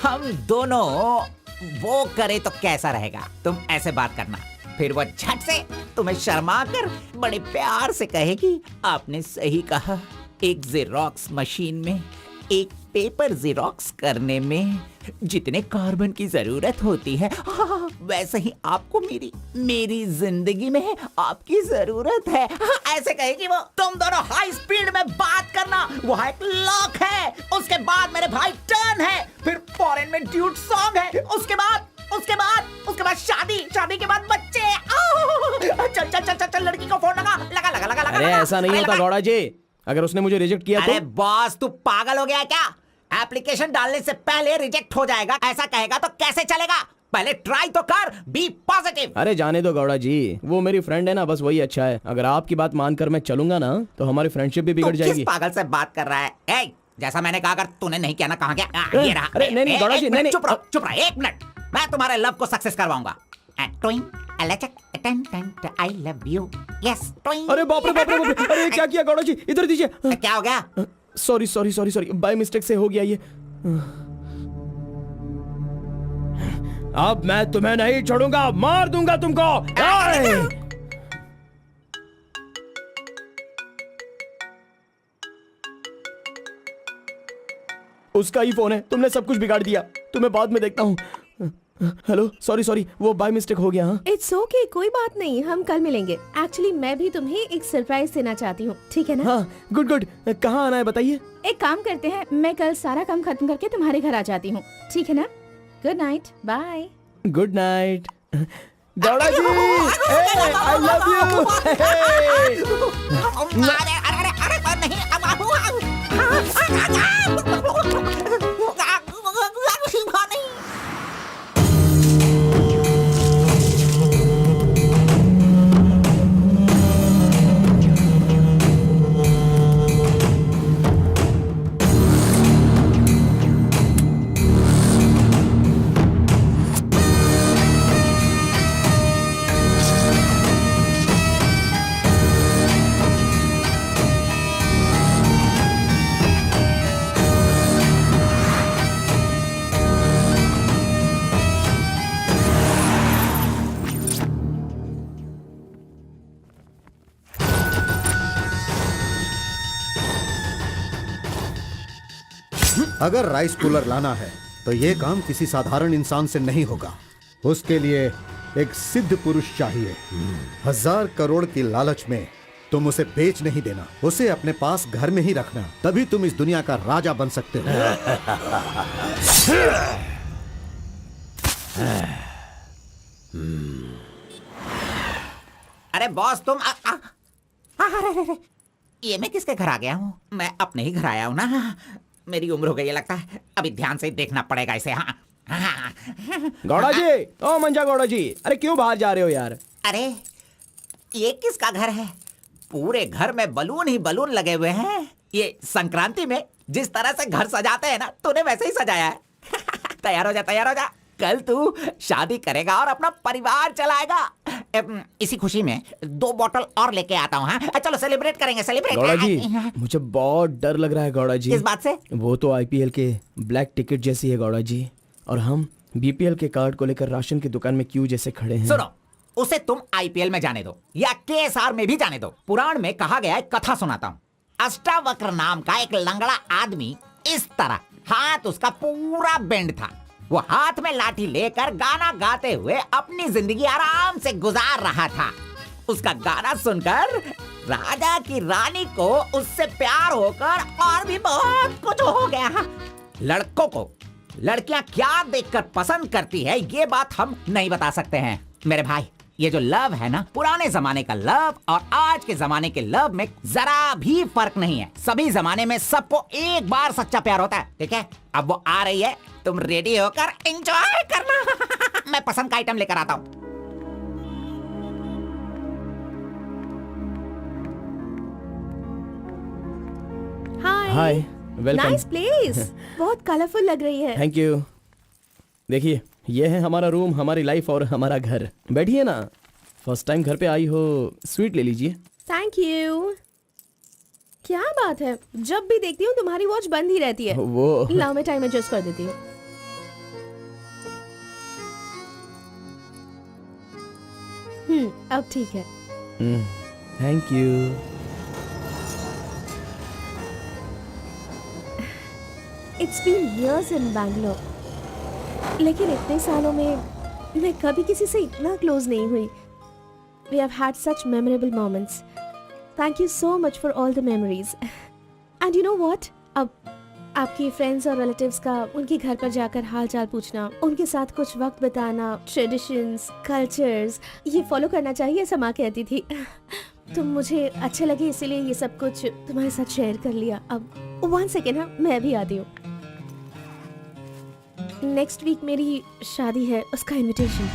हम दोनों वो करे तो कैसा रहेगा? तुम ऐसे बात करना, फिर वो झट से तुम्हें शर्मा कर बड़े प्यार से कहेगी, आपने सही कहा, एक जेरोक्स मशीन में एक पेपर जेरोक्स करने में जितने कार्बन की जरूरत होती है, वैसे ही आपको मेरी जिंदगी में आपकी जरूरत है। ऐसे कहेगी वो। तुम दोनों हाई स्पीड में बात करना, वहाँ एक लॉक है, उसके बाद मेरे भाई टर्न है, फिर फॉरेन में ड्यूट सॉन्ग है, उसके बाद शादी के बाद बच्चे। चल लड़की को फोन लगा। अरे ऐसा नहीं होता गौड़ा जी, अगर उसने मुझे रिजेक्ट किया अरे तो? बॉस, तू पागल हो गया है क्या? एप्लीकेशन डालने से पहले रिजेक्ट हो जाएगा, ऐसा कहेगा तो कैसे चलेगा? पहले ट्राई तो कर, बी पॉजिटिव। अरे जाने दो गौड़ा जी, वो मेरी फ्रेंड है ना, बस वही अच्छा है। अगर आपकी बात मानकर मैं चलूंगा ना तो हमारी फ्रेंडशिप भी बिगड़ जाएगी। किस पागल से बात कर रहा है? ए, जैसा मैंने कहा, अगर तूने नहीं किया ना, कहाँ गया? ये रहा। अरे नहीं गौड़ा जी, नहीं। चुप रहो 1 मिनट, मैं तुम्हारे लव को सक्सेस करवाऊंगा। I love you. Yes. अरे बाप रे, अरे क्या किया गौड़ा जी, इधर दीजिए। क्या हो गया? सॉरी, बाय मिस्टेक से हो गया ये। अब मैं तुम्हें नहीं छोड़ूंगा, मार दूंगा तुमको। उसका ही फोन है, तुमने सब कुछ बिगाड़ दिया। तुम्हें बाद में देखता हूँ। हेलो, सॉरी, वो बाय मिस्टेक हो गया। हाँ इट्स ओके, कोई बात नहीं, हम कल मिलेंगे। एक्चुअली मैं भी तुम्हें एक सरप्राइज देना चाहती हूँ, ठीक है ना? हाँ, गुड। कहाँ आना है बताइए। एक काम करते हैं, मैं कल सारा काम खत्म करके तुम्हारे घर आ जाती हूँ, ठीक है ना? Good night, bye. Good night Gowda ji, I love you. अरे नहीं, अगर राइस कूलर लाना है तो ये काम किसी साधारण इंसान से नहीं होगा। उसके लिए एक सिद्ध पुरुष चाहिए। 1000 करोड़ की लालच में तुम उसे बेच नहीं देना, उसे अपने पास घर में ही रखना, तभी तुम इस दुनिया का राजा बन सकते हो। अरे बॉस तुम अरे, ये मैं किसके घर आ गया हूँ? मैं अपने ही घर आया हूँ ना। मेरी उम्र हो गई है लगता है, अभी ध्यान से देखना पड़ेगा इसे। हाँ गौड़ा जी, ओ मंजा गौड़ा जी, अरे क्यों बाहर जा रहे हो यार? अरे ये किसका घर है? पूरे घर में बलून ही बलून लगे हुए हैं। ये संक्रांति में जिस तरह से घर सजाते हैं ना, तूने वैसे ही सजाया है। तैयार हो जा, तैयार हो जा। कल तू शादी करेगा और अपना परिवार चलाएगा। इसी खुशी में 2 बॉटल और लेके आता हूँ। हाँ चलो सेलिब्रेट करेंगे, सेलिब्रेट। गौड़ा जी, मुझे बहुत डर लग रहा है गौड़ा जी। किस बात से? वो तो आईपीएल के ब्लैक टिकट जैसी है गौड़ा जी, और हम बीपीएल के कार्ड को लेकर राशन की दुकान में क्यों जैसे खड़े हैं। सुनो, उसे तुम आईपीएल में जाने दो या केएसआर में भी जाने दो। पुराण में कहा गया है, कथा सुनाता हूँ। अष्टावक्र नाम का एक लंगड़ा आदमी, इस तरह हाथ उसका पूरा बेंड था। वो हाथ में लाठी लेकर गाना गाते हुए अपनी जिंदगी आराम से गुजार रहा था। उसका गाना सुनकर राजा की रानी को उससे प्यार होकर और भी बहुत कुछ हो गया। लड़कों को लड़कियां क्या देखकर पसंद करती है, ये बात हम नहीं बता सकते हैं मेरे भाई। ये जो लव है ना, पुराने जमाने का लव और आज के जमाने के लव में जरा भी फर्क नहीं है। सभी जमाने में सबको एक बार सच्चा प्यार होता है, ठीक है? अब वो आ रही है, तुम रेडी होकर एंजॉय करना। मैं पसंद का आइटम लेकर आता हूँ। हाय, वेलकम। Nice place. बहुत कलरफुल लग रही है। Thank you. देखिए, ये है हमारा रूम, हमारी लाइफ और हमारा घर। बैठिए ना, फर्स्ट टाइम घर पे आई हो, स्वीट ले लीजिए। Thank you. क्या बात है, जब भी देखती हूँ तुम्हारी वॉच बंद ही रहती है। वो लाओ मैं टाइम एडजस्ट कर देती हूँ। अब ठीक है। Thank you. It's been years in Bangalore, लेकिन इतने सालों में मैं कभी किसी से इतना क्लोज नहीं हुई। We have had such memorable moments. Thank you so much for all the memories. And you know what? अब आपकी फ्रेंड्स और रिलेटिव्स का उनके घर पर जाकर हाल चाल पूछना, उनके साथ कुछ वक्त बिताना, ट्रेडिशंस, कल्चर्स, ये फॉलो करना चाहिए, ऐसा माँ कहती थी। तुम मुझे अच्छे लगे इसीलिए ये सब कुछ तुम्हारे साथ शेयर कर लिया। अब 1 सेकेंड, हाँ मैं भी आती हूँ। नेक्स्ट वीक मेरी शादी है, उसका इनविटेशन।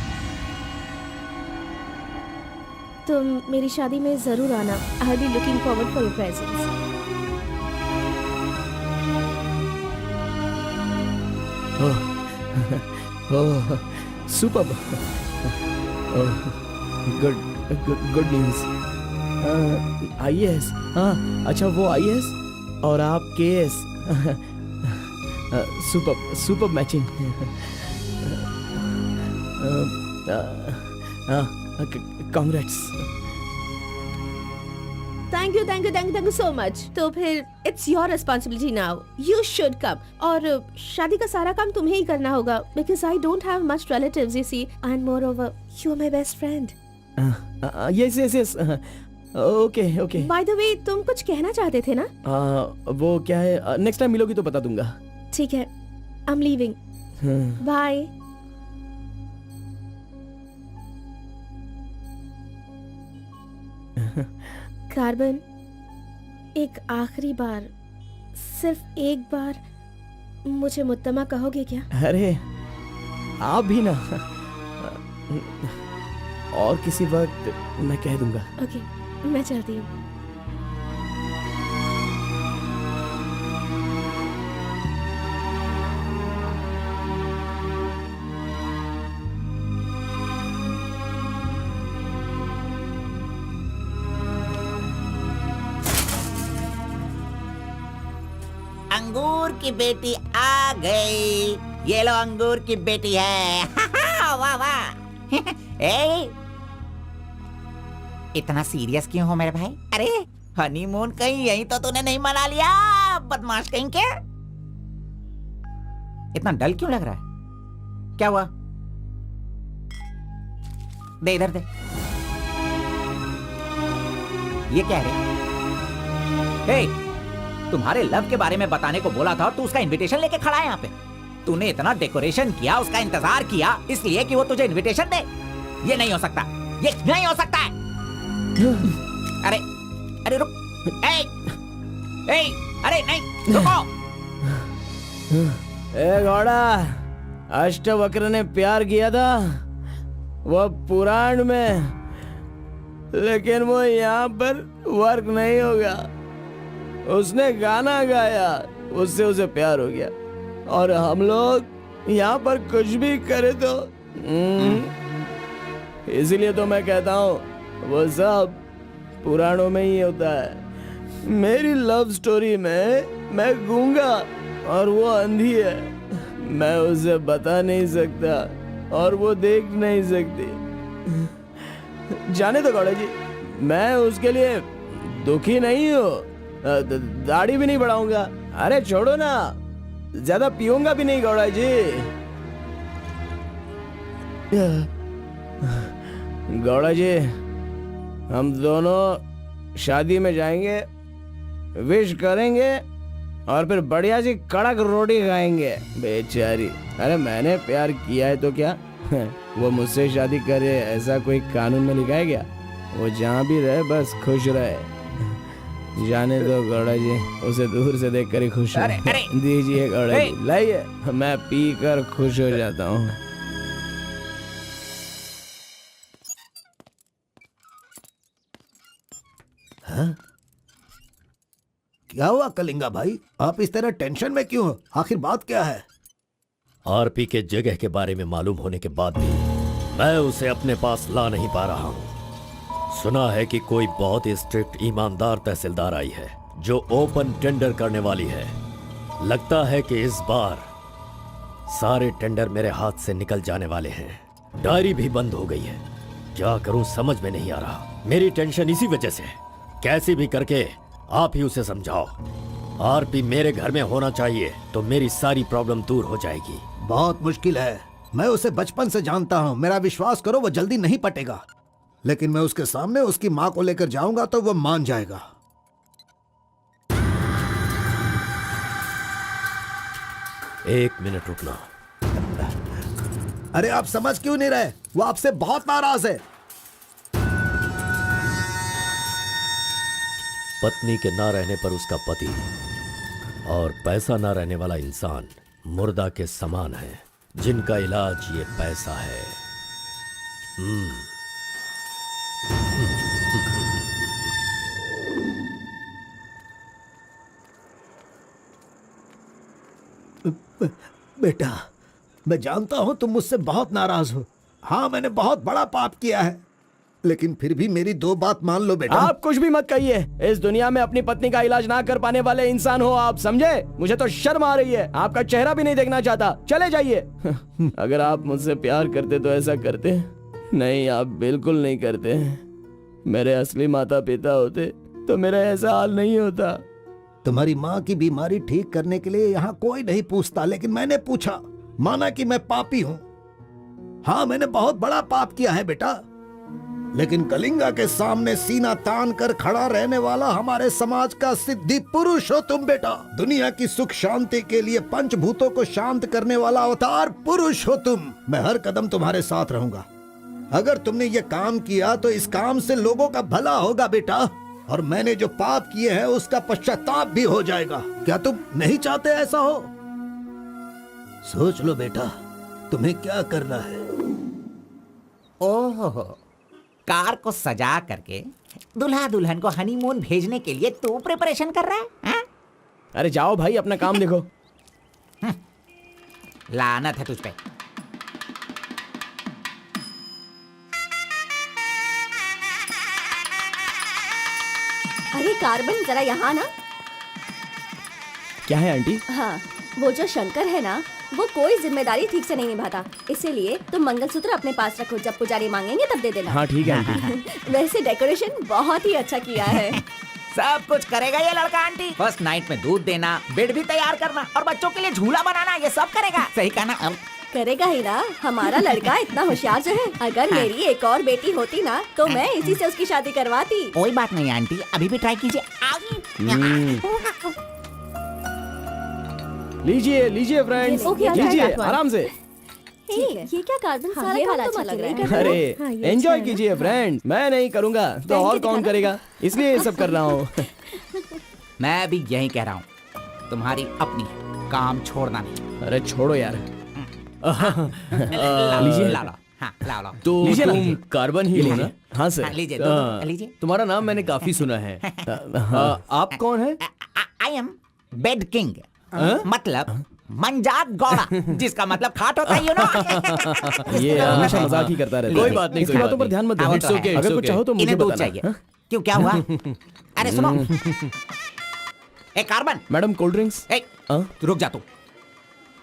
तुम मेरी शादी में जरूर आना। I be looking forward for your presence. Super. Good news. IAS. हाँ अच्छा, वो आईएएस और आप KS. Super matching. Congrats. Thank you so much. तो फिर its your responsibility now, you should come. और शादी का सारा काम तुम्हें ही करना होगा, because I don't have much relatives, you see, and moreover you are my best friend. Yes. Okay. By the way, तुम कुछ कहना चाहते थे ना? वो क्या है, नेक्स्ट टाइम मिलोगी तो बता दूंगा। ठीक है, I am leaving. Bye. Carbon, एक आखिरी बार, सिर्फ एक बार मुझे मुत्तमा कहोगे क्या? अरे आप भी ना, और किसी वक्त मैं कह दूंगा। ओके, मैं चलती हूँ। अंगूर की बेटी आ गई। ये लो, अंगूर की बेटी है। वाह वाह। ए, इतना सीरियस क्यों हो मेरे भाई? अरे हनीमून कहीं यहीं तो तूने नहीं मना लिया, बदमाश कहीं के? इतना डल क्यों लग रहा है? क्या हुआ? दे इधर दे। ये क्या है? हे, तुम्हारे लव के बारे में बताने को बोला था और तू उसका इनविटेशन लेके खड़ा है यहाँ पे। तूने इतना डेकोरेशन किया, उसका इंतजार किया इसलिए कि वो तुझे इनविटेशन दे। ये नहीं हो सकता, ये नहीं हो सकता है। अरे अरे रुक, अरे नहीं रुको। ए घोड़ा, अष्टवक्र ने प्यार किया था वो पुराण में, लेकिन वो यहाँ पर वर्क नहीं होगा। उसने गाना गाया, उससे उसे प्यार हो गया, और हम लोग यहाँ पर कुछ भी करे तो इसीलिए तो मैं कहता हूँ वो सब पुराणों में ही होता है। मेरी लव स्टोरी में मैं गूंगा और वो अंधी है। मैं उसे बता नहीं सकता और वो देख नहीं सकती। जाने दो गौड़ा जी, मैं उसके लिए दुखी नहीं हूँ, दाढ़ी भी नहीं बढ़ाऊंगा। अरे छोड़ो ना, ज्यादा पीऊंगा भी नहीं गौड़ा जी। गौड़ा जी, हम दोनों शादी में जाएंगे, विश करेंगे और फिर बढ़िया सी कड़क रोटी खाएंगे। बेचारी, अरे मैंने प्यार किया है तो क्या वो मुझसे शादी करे ऐसा कोई कानून में लिखा है क्या? वो जहाँ भी रहे बस खुश रहे। जाने दो गौड़ा जी, उसे दूर से देख कर ही खुश हो। दीजिए गौड़ा जी, लाइए, मैं पी कर खुश हो जाता हूँ। हाँ? क्या हुआ कलिंगा भाई, आप इस तरह टेंशन में क्यों हो? आखिर बात क्या है? आरपी के जगह के बारे में मालूम होने के बाद भी मैं उसे अपने पास ला नहीं पा रहा हूँ। सुना है कि कोई बहुत ही स्ट्रिक्ट ईमानदार तहसीलदार आई है जो ओपन टेंडर करने वाली है। लगता है कि इस बार सारे टेंडर मेरे हाथ से निकल जाने वाले हैं। डायरी भी बंद हो गई है। क्या करूं समझ में नहीं आ रहा। मेरी टेंशन इसी वजह से है। कैसी भी करके आप ही उसे समझाओ। आरपी मेरे घर में होना चाहिए तो मेरी सारी प्रॉब्लम दूर हो जाएगी। बहुत मुश्किल है। मैं उसे बचपन से जानता हूँ, मेरा विश्वास करो वो जल्दी नहीं पटेगा। लेकिन मैं उसके सामने उसकी माँ को लेकर जाऊंगा तो वो मान जाएगा। एक मिनट रुकना। अरे आप समझ क्यों नहीं रहे? वो आपसे बहुत नाराज है। पत्नी के ना रहने पर उसका पति और पैसा ना रहने वाला इंसान मुर्दा के समान है, जिनका इलाज ये पैसा है। बेटा, मैं जानता हूं तुम मुझसे बहुत नाराज हो। हाँ, मैंने बहुत बड़ा पाप किया है, लेकिन फिर भी मेरी दो बात मान लो बेटा। आप कुछ भी मत कहिए। इस दुनिया में अपनी पत्नी का इलाज ना कर पाने वाले इंसान हो आप, समझे? मुझे तो शर्म आ रही है। आपका चेहरा भी नहीं देखना चाहता। चले जाइए। अगर आप मुझसे प्यार करते तो ऐसा करते। नहीं, आप बिल्कुल नहीं करते। मेरे असली माता पिता होते तो मेरा ऐसा हाल नहीं होता। तुम्हारी माँ की बीमारी ठीक करने के लिए यहाँ कोई नहीं पूछता, लेकिन मैंने पूछा। माना कि मैं पापी हूँ। हाँ, मैंने बहुत बड़ा पाप किया है बेटा, लेकिन कलिंगा के सामने सीना तान कर खड़ा रहने वाला हमारे समाज का सिद्धि पुरुष हो तुम बेटा। दुनिया की सुख शांति के लिए पंचभूतों को शांत करने वाला अवतार पुरुष हो तुम। मैं हर कदम तुम्हारे साथ रहूंगा। अगर तुमने ये काम किया तो इस काम से लोगों का भला होगा बेटा, और मैंने जो पाप किए हैं उसका पश्चाताप भी हो जाएगा। क्या तुम नहीं चाहते ऐसा हो? सोच लो बेटा, तुम्हें क्या करना है। ओहो, कार को सजा करके दुल्हा दुल्हन को हनीमून भेजने के लिए तू प्रिपरेशन कर रहा है, हा? अरे जाओ भाई, अपना काम देखो। लानत है तुझ पे। अरे कार्बन, जरा यहाँ ना। क्या है आंटी? हाँ, वो जो शंकर है ना, वो कोई जिम्मेदारी ठीक से नहीं निभाता। इसीलिए तुम मंगलसूत्र अपने पास रखो, जब पुजारी मांगेंगे तब दे देना। हाँ ठीक है आंटी। वैसे डेकोरेशन बहुत ही अच्छा किया है। सब कुछ करेगा ये लड़का आंटी। फर्स्ट नाइट में दूध देना, बेड भी तैयार करना और बच्चों के लिए झूला बनाना, ये सब करेगा। सही कहा ना? करेगा ही ना, हमारा लड़का इतना होशियार जो है। अगर मेरी एक और बेटी होती ना तो मैं इसी से उसकी शादी करवाती। कोई बात नहीं आंटी, अभी भी ट्राई कीजिए। लीजिए लीजिए फ्रेंड्स, ओके, आ लीजिए जाएगा। आराम से। ये क्या कार्बन हाँ, सारा ये काम वाला तो अच्छा लग मछली रहा है। कर अरे रही है। हाँ, ये एंजॉय अच्छा है। कीजिए फ्रेंड, मैं नहीं करूंगा तो पहन और के कौन दिखाना। करेगा, इसलिए ये सब कर रहा हूँ। मैं भी यही कह रहा हूँ, तुम्हारी अपनी काम छोड़ना नहीं। अरे छोड़ो यार। लीजिए, ला लो। हाँ, ला लो। तो लीजिए ना, तुम लीजिए। कार्बन ही लो ना? हाँ सर। हाँ, लीजिए, दो, लीजिए। तुम्हारा नाम मैंने काफी सुना है। आप कौन है? आई एम बेड किंग, मतलब मंजात गौड़ा, जिसका मतलब खाट होता है, यू नो। ये हमेशा मजाक ही करता रहता है। कोई बात नहीं, इसकी बातों पर ध्यान मत दो। हाँ, It's वो तो okay, है। अगर कुछ चाहो तो मुझे इन्हें दूध बताना। चाहिए। हाँ? क्यों, क्या हुआ? अरे सुनो, ए कार्बन, मैडम कोल्ड ड्रिंक्स। ए, तू रुक जा। तू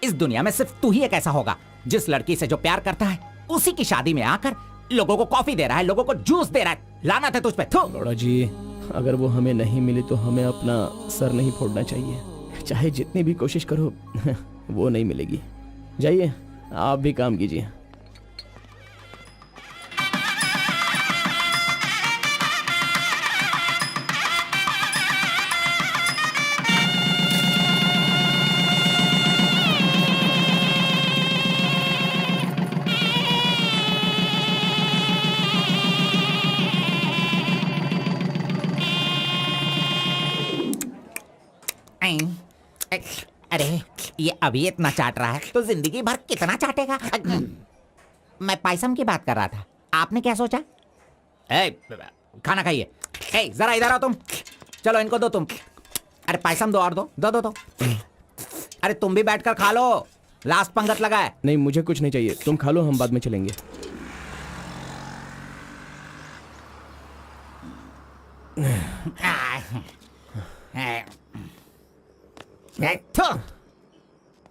इस दुनिया में सिर्फ तू ही एक ऐसा होगा जिस लड़की से जो प्यार करता है उसी की शादी में आकर लोगों को कॉफी दे रहा है, लोगों को जूस दे रहा है। लानत है तुझ पे। थू। गौड़ा जी, अगर वो हमें नहीं मिली तो हमें अपना सर नहीं फोड़ना चाहिए। चाहे जितनी भी कोशिश करो वो नहीं मिलेगी। जाइए, आप भी काम कीजिए। अरे ये अभी इतना चाट रहा है तो जिंदगी भर कितना चाटेगा। मैं पायसम की बात कर रहा था, आपने क्या सोचा? ए, खाना खाइए। ए, जरा इधर आओ तुम। चलो इनको दो तुम। अरे पायसम दो और दो दो दो दो। अरे तुम भी बैठकर खा लो, लास्ट पंगत लगा है। नहीं, मुझे कुछ नहीं चाहिए, तुम खा लो, हम बाद में चलेंगे।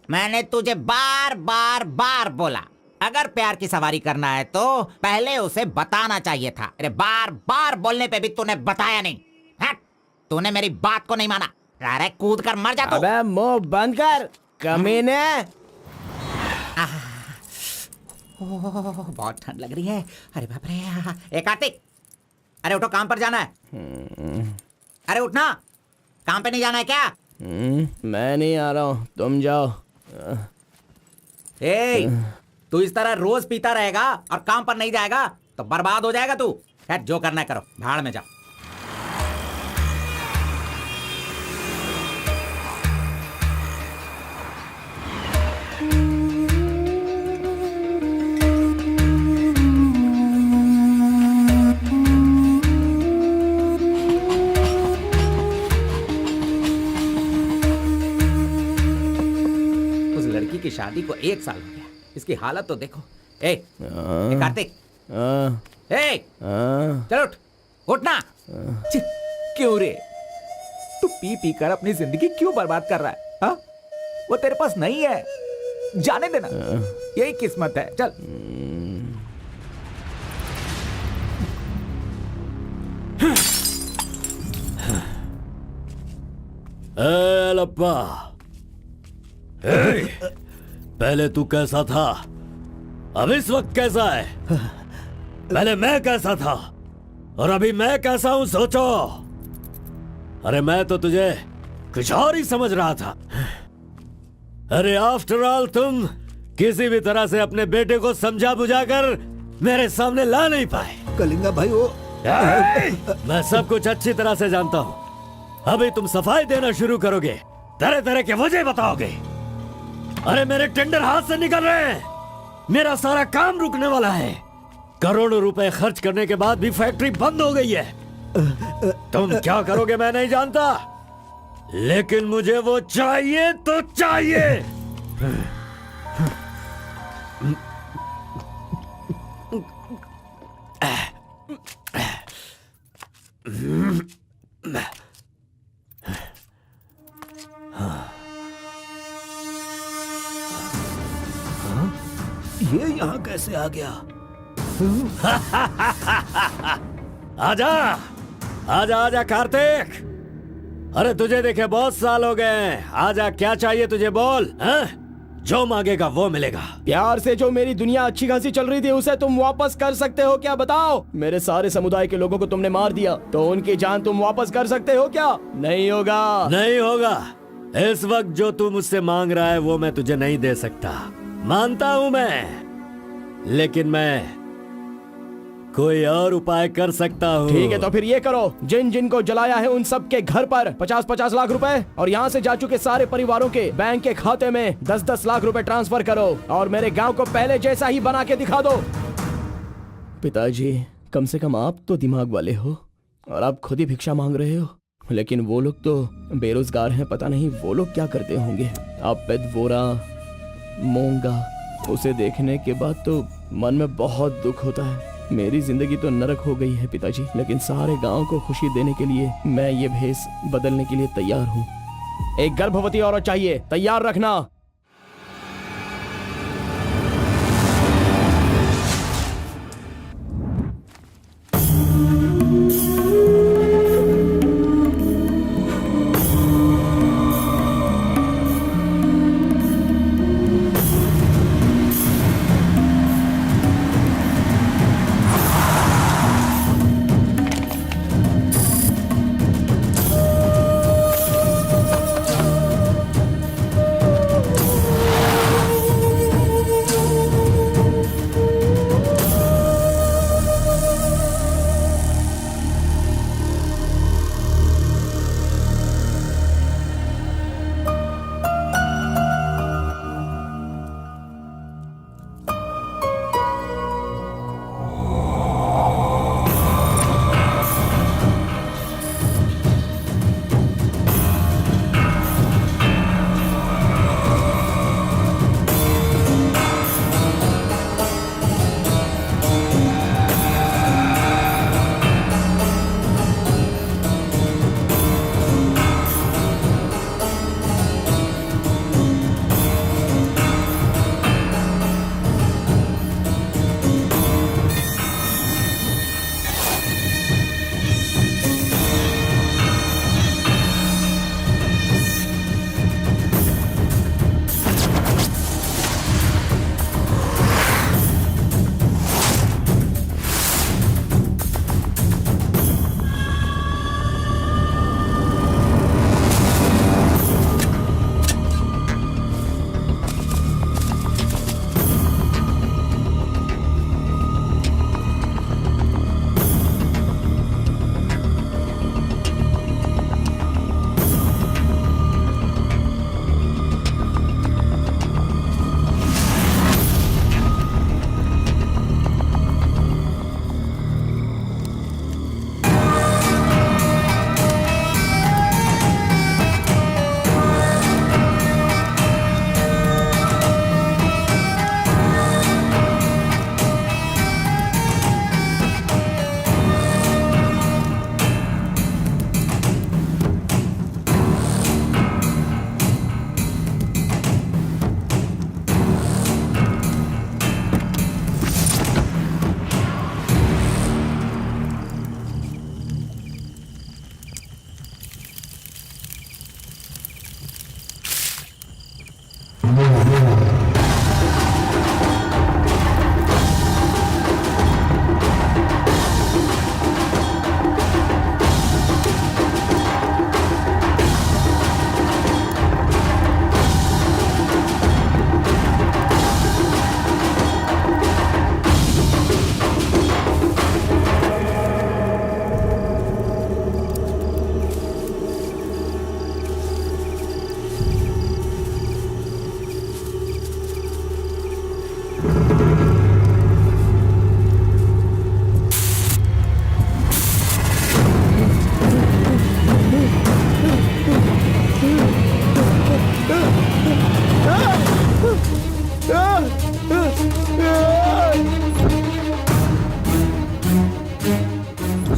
मैंने तुझे बार बार बार बोला, अगर प्यार की सवारी करना है तो पहले उसे बताना चाहिए था। अरे बार बार बोलने पे भी तूने बताया नहीं। हट, तूने मेरी बात को नहीं माना। अरे कूद कर मर जा तू। अबे मुंह बंद कर कमीने। बहुत ठंड लग रही है। अरे बाप रे। ए कार्तिक, अरे उठो, काम पर जाना है। अरे उठना, काम पे नहीं जाना है क्या? मैं नहीं आ रहा हूँ, तुम जाओ। ए, तू इस तरह रोज पीता रहेगा और काम पर नहीं जाएगा तो बर्बाद हो जाएगा तू। खैर, जो करना है करो, भाड़ में जाओ। की शादी को 1 साल हो गया, इसकी हालत तो देखो। ए कार्तिक, चल उठ, उठना। क्यों रे, तू पी पी कर अपनी जिंदगी क्यों बर्बाद कर रहा है? हा? वो तेरे पास नहीं है, जाने देना, यही किस्मत है। चल। लप्पा, पहले तू कैसा था, अब इस वक्त कैसा है? पहले मैं कैसा था और अभी मैं कैसा हूं, सोचो। अरे मैं तो तुझे कुछ और ही समझ रहा था। अरे आफ्टर ऑल तुम किसी भी तरह से अपने बेटे को समझा बुझाकर मेरे सामने ला नहीं पाए। कलिंगा भाई, वो मैं सब कुछ अच्छी तरह से जानता हूं। अभी तुम सफाई देना शुरू करोगे, तरह तरह के वजह बताओगे। अरे मेरे टेंडर हाथ से निकल रहे हैं, मेरा सारा काम रुकने वाला है। करोड़ों रुपए खर्च करने के बाद भी फैक्ट्री बंद हो गई है। तुम क्या करोगे मैं नहीं जानता, लेकिन मुझे वो चाहिए तो चाहिए। ये यहाँ कैसे आ गया? आजा आजा आजा कार्तिक, अरे तुझे देखे बहुत साल हो गए, आजा क्या चाहिए तुझे बोल, हैं? जो मांगेगा वो मिलेगा। प्यार से जो मेरी दुनिया अच्छी खासी चल रही थी उसे तुम वापस कर सकते हो क्या, बताओ? मेरे सारे समुदाय के लोगों को तुमने मार दिया, तो उनकी जान तुम वापस कर सकते हो क्या? नहीं होगा। नहीं होगा। इस वक्त जो तू मुझसे मांग रहा है वो मैं तुझे नहीं दे सकता, मानता हूं मैं, लेकिन मैं कोई और उपाय कर सकता हूँ। ठीक है, तो फिर ये करो, जिन जिन को जलाया है उन सब के घर पर 50-50 लाख रुपए और यहाँ से जा चुके सारे परिवारों के बैंक के खाते में 10-10 लाख रुपए ट्रांसफर करो और मेरे गांव को पहले जैसा ही बना के दिखा दो। पिताजी, कम से कम आप तो दिमाग वाले हो और आप खुद ही भिक्षा मांग रहे हो, लेकिन वो लोग तो बेरोजगार हैं, पता नहीं वो लोग क्या करते होंगे। आप पेदवोरा मोंगा, उसे देखने के बाद तो मन में बहुत दुख होता है। मेरी जिंदगी तो नरक हो गई है पिताजी, लेकिन सारे गांव को खुशी देने के लिए मैं ये भेष बदलने के लिए तैयार हूँ। एक गर्भवती औरत चाहिए, तैयार रखना।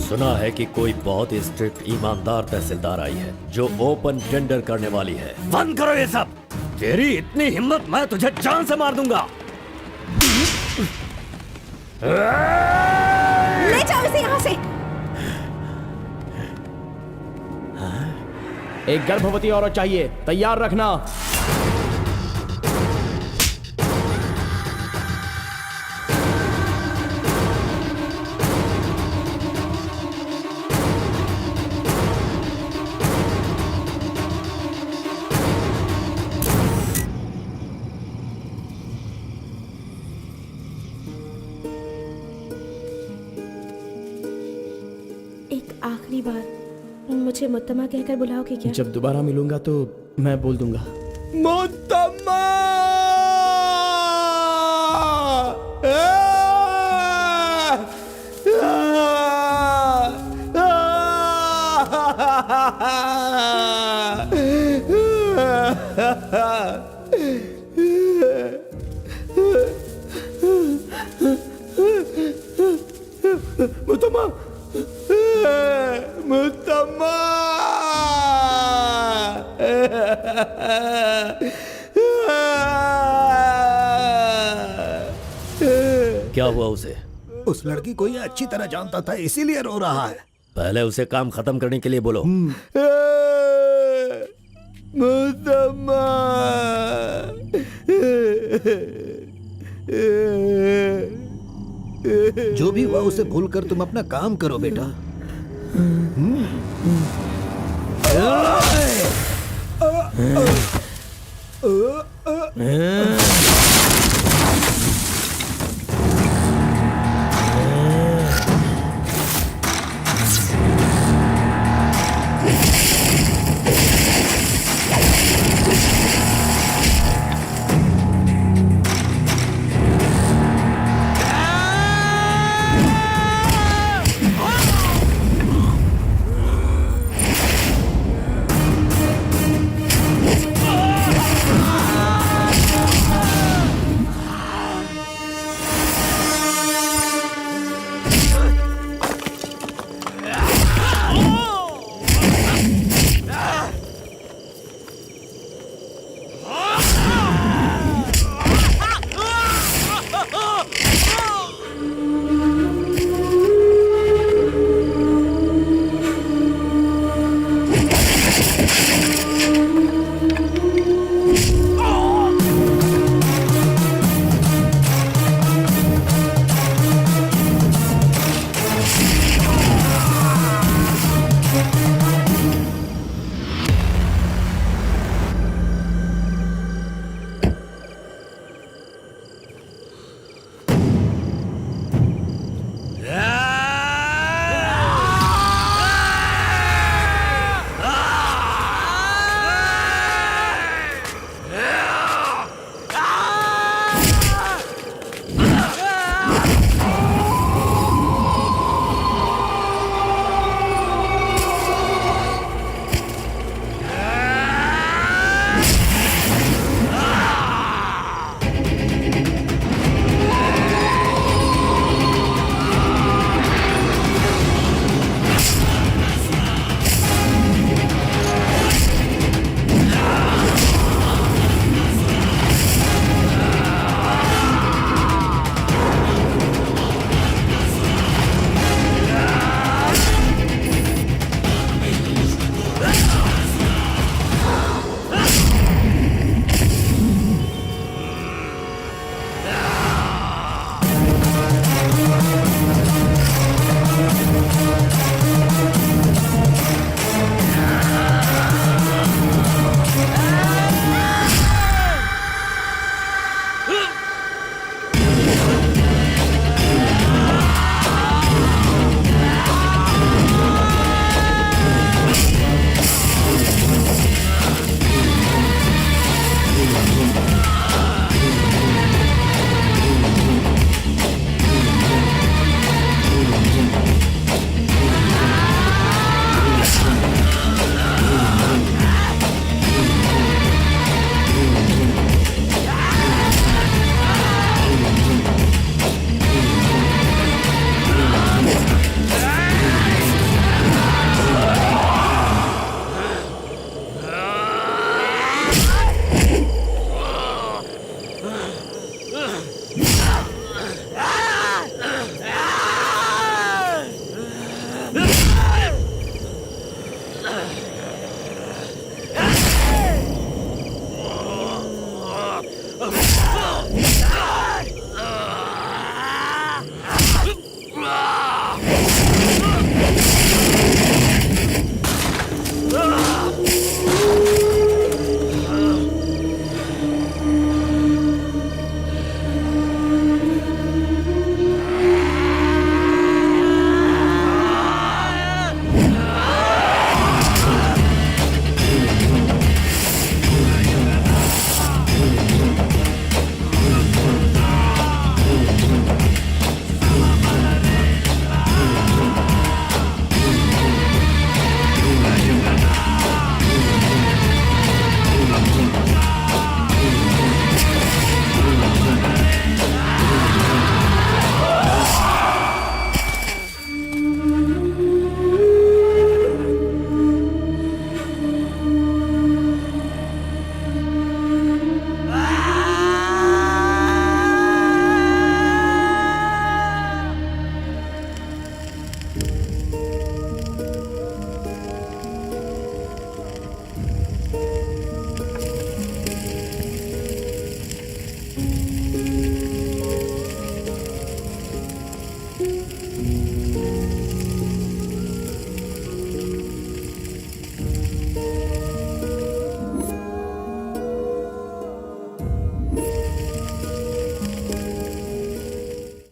सुना है कि कोई बहुत ही स्ट्रिक्ट ईमानदार तहसीलदार आई है जो ओपन टेंडर करने वाली है। बंद करो ये सब। तेरी इतनी हिम्मत, मैं तुझे जान से मार दूंगा। ले जाओ इसे यहाँ से। एक गर्भवती औरत चाहिए, तैयार रखना। एक आखिरी बार मुझे मुत्तमा कहकर बुलाओगे क्या? जब दोबारा मिलूंगा तो मैं बोल दूंगा। मुत्तम्मा! मुत्तम्मा! मुत्तम्मा! क्या हुआ उसे? उस लड़की को ये अच्छी तरह जानता था, इसीलिए रो रहा है। पहले उसे काम खत्म करने के लिए बोलो। मुत्तम्मा! जो भी हुआ उसे भूलकर तुम अपना काम करो बेटा।